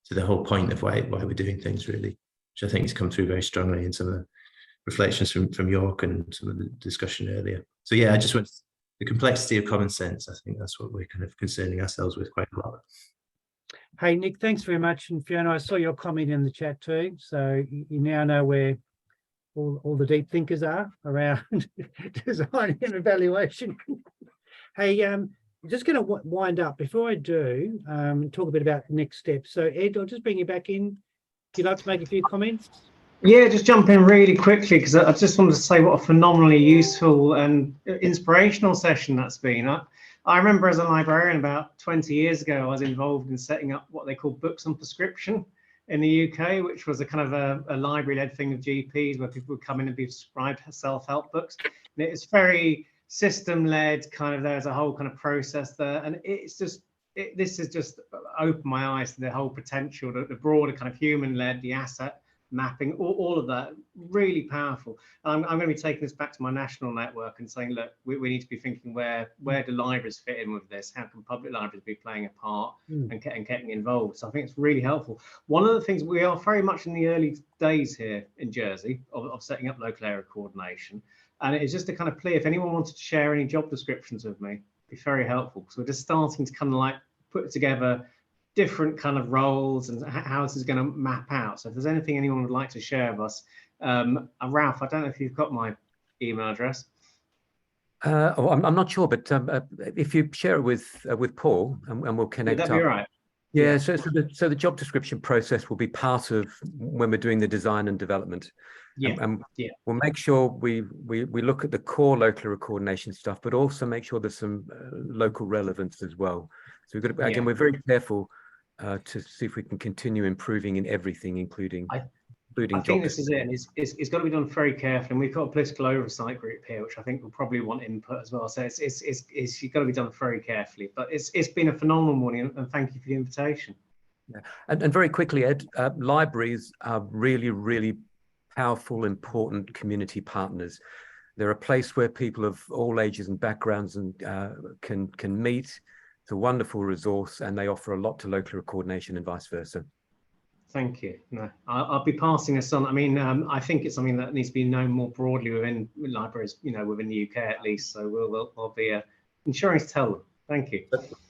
to the whole point of why we're doing things, really, which I think has come through very strongly in some of the reflections from York and some of the discussion earlier. So yeah, I just want the complexity of common sense. I think that's what we're kind of concerning ourselves with quite a lot. Hey, Nick, thanks very much. And Fiona, I saw your comment in the chat too. So you now know where all the deep thinkers are around design and evaluation. Hey, I'm just going to wind up. Before I do, talk a bit about the next steps. So Ed, I'll just bring you back in. If you'd like to make a few comments. Yeah, just jump in really quickly, because I just wanted to say what a phenomenally useful and inspirational session that's been. I remember as a librarian about 20 years ago, I was involved in setting up what they call books on prescription in the UK, which was a kind of a library-led thing of GPs where people would come in and be prescribed self-help books. And it's very system-led, kind of, there's a whole kind of process there. And it's just, this has just opened my eyes to the whole potential, the broader kind of human-led, the asset mapping, all of that, really powerful. I'm going to be taking this back to my national network and saying, look, we need to be thinking where do libraries fit in with this? How can public libraries be playing a part and getting involved? So I think it's really helpful. One of the things, we are very much in the early days here in Jersey of setting up local area coordination. And it's just a kind of plea, if anyone wanted to share any job descriptions with me, it'd be very helpful, because we're just starting to kind of like put together different kind of roles and how this is going to map out. So if there's anything anyone would like to share with us, Ralph, I don't know if you've got my email address. I'm not sure, but if you share it with Paul, and we'll connect Would that be up. all right? Yeah, so the job description process will be part of when we're doing the design and development. Yeah, yeah. We'll make sure we look at the core local area coordination stuff, but also make sure there's some local relevance as well. So we've got to, again, we're very careful to see if we can continue improving in everything, including I think this is it, and it's got to be done very carefully. And we've got a political oversight group here, which I think will probably want input as well. So it's got to be done very carefully. But it's been a phenomenal morning, and thank you for the invitation. Yeah. And very quickly, Ed, libraries are really, really powerful, important community partners. They're a place where people of all ages and backgrounds and can meet. It's a wonderful resource, and they offer a lot to local coordination and vice versa. Thank you. No, I'll be passing this on. I mean, I think it's something that needs to be known more broadly within libraries, within the UK at least. So I'll be ensuring to tell them. Thank you.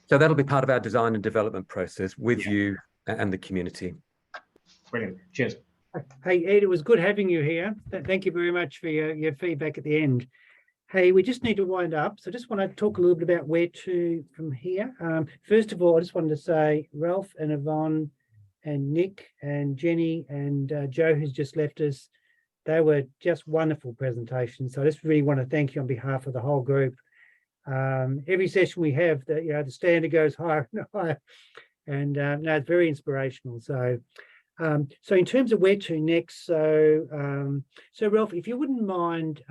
So that'll be part of our design and development process with you and the community. Brilliant. Cheers. Hey, Ed, it was good having you here. Thank you very much for your feedback at the end. Hey, we just need to wind up. So I just want to talk a little bit about where to from here. First of all, I just wanted to say Ralph and Yvonne and Nick and Jenny and Joe, who's just left us, they were just wonderful presentations. So I just really want to thank you on behalf of the whole group. Every session we have, the standard goes higher and higher, and no, it's very inspirational. So in terms of where to next, so Ralph, if you wouldn't mind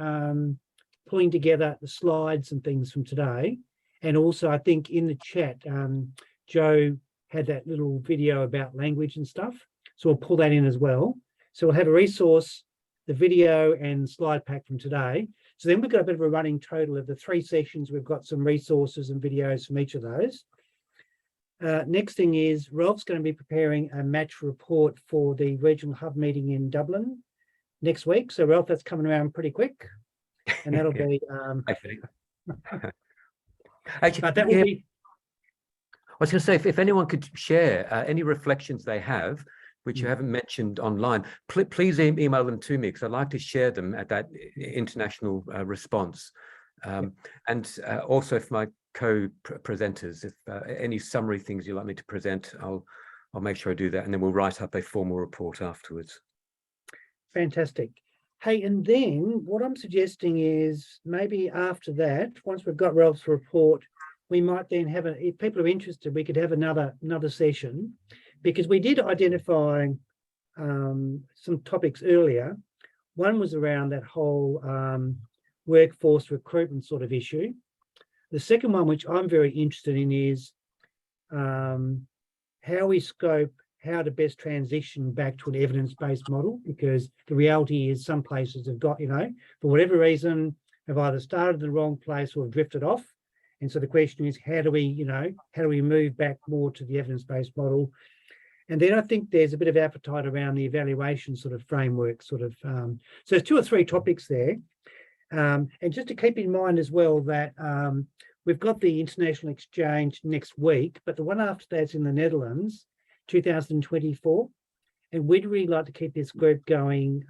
pulling together the slides and things from today, and also I think in the chat, Joe had that little video about language and stuff, so we'll pull that in as well. So we'll have a resource, the video and slide pack from today. So then we've got a bit of a running total of the 3 sessions. We've got some resources and videos from each of those. Next thing is Ralph's going to be preparing a match report for the regional hub meeting in Dublin next week. So Ralph, that's coming around pretty quick, and that'll be actually, but that will be. I was going to say, if anyone could share any reflections they have, which you haven't mentioned online, please email them to me, because I'd like to share them at that international response. And also for my co-presenters, if any summary things you'd like me to present, I'll make sure I do that, and then we'll write up a formal report afterwards. Fantastic. Hey, and then what I'm suggesting is maybe after that, once we've got Ralph's report, we might then have if people are interested, we could have another session, because we did identify some topics earlier. One was around that whole workforce recruitment sort of issue. The second one, which I'm very interested in, is how we scope how to best transition back to an evidence-based model, because the reality is some places have got, for whatever reason, have either started in the wrong place or have drifted off. And so the question is, how do we move back more to the evidence-based model? And then I think there's a bit of appetite around the evaluation sort of framework, so there's 2 or 3 topics there. And just to keep in mind as well that we've got the international exchange next week, but the one after that's in the Netherlands, 2024, and we'd really like to keep this group going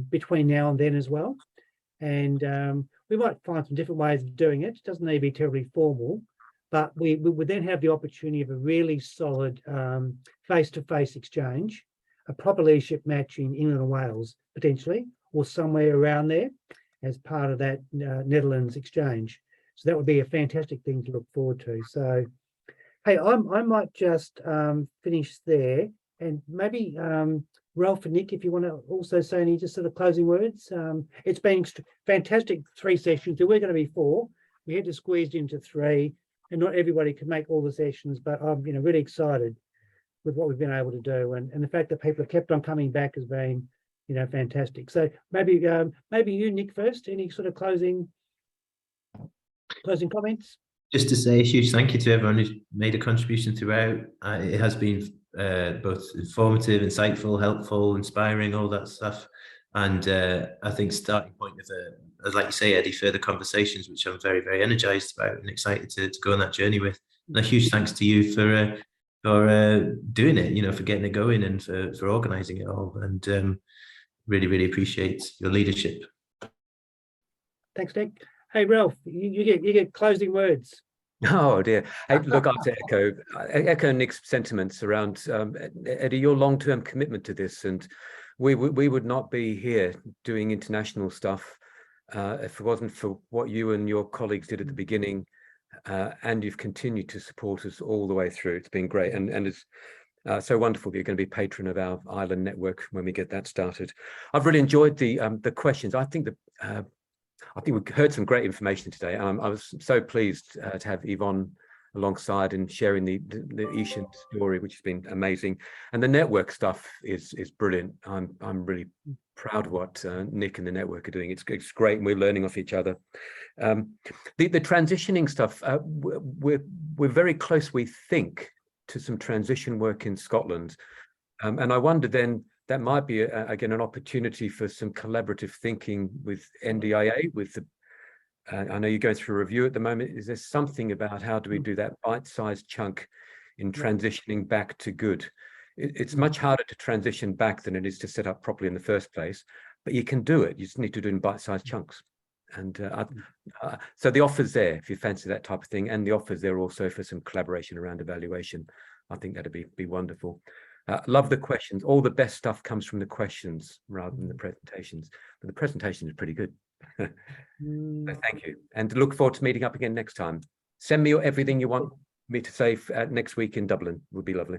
between now and then as well. And we might find some different ways of doing it. It doesn't need to be terribly formal, but we would then have the opportunity of a really solid face-to-face exchange, a proper leadership match in England and Wales, potentially, or somewhere around there as part of that Netherlands exchange. So that would be a fantastic thing to look forward to. So, hey, I might just finish there, and maybe Ralph and Nick, if you want to also say any just sort of closing words. It's been fantastic 3 sessions. There were going to be 4. We had to squeeze into 3, and not everybody could make all the sessions, but I'm really excited with what we've been able to do, and the fact that people have kept on coming back has been fantastic. So maybe you, Nick, first. Any sort of closing comments? Just to say a huge thank you to everyone who's made a contribution throughout. It has been both informative, insightful, helpful, inspiring, all that stuff. And I think starting point of, like you say, Eddie, further conversations, which I'm very, very energized about and excited to go on that journey with. And a huge thanks to you for doing it, for getting it going and for organizing it all. And really, really appreciate your leadership. Thanks, Nick. Hey, Ralph, you get closing words. Oh dear. Hey, look, I have to echo Nick's sentiments around Eddie, your long-term commitment to this, and we would not be here doing international stuff if it wasn't for what you and your colleagues did at the beginning, and you've continued to support us all the way through. It's been great, and it's so wonderful that you're going to be patron of our Ireland network when we get that started. I've really enjoyed the questions. I think we've heard some great information today. I was so pleased to have Yvonne alongside and sharing the Ishan story, which has been amazing. And the network stuff is brilliant. I'm really proud of what Nick and the network are doing. It's great, and we're learning off each other. The transitioning stuff, we're very close, we think, to some transition work in Scotland. And I wonder then, that might be, again, an opportunity for some collaborative thinking with NDIA, I know you're going through a review at the moment. Is there something about how do we do that bite-sized chunk in transitioning back to good? It's much harder to transition back than it is to set up properly in the first place, but you can do it. You just need to do it in bite-sized chunks. And so the offer's there if you fancy that type of thing, and the offer's there also for some collaboration around evaluation. I think that'd be wonderful. Love the questions. All the best stuff comes from the questions rather than the presentations, but the presentation is pretty good. So thank you, and look forward to meeting up again next time. Send me everything you want me to say next week in Dublin. Would be lovely.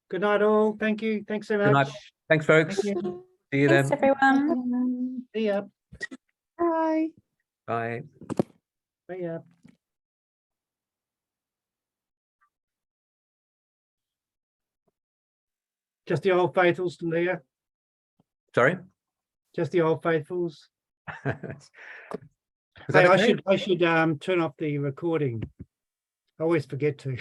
Good night, all. Thank you. Thanks so much. Good night. Thanks, folks. Thank you. See you Thanks, then. everyone. See ya. Bye. Bye. See ya. Just the old faithfuls still here. Sorry? Just the old faithfuls. Is Hey, that I okay? should turn off the recording. I always forget to.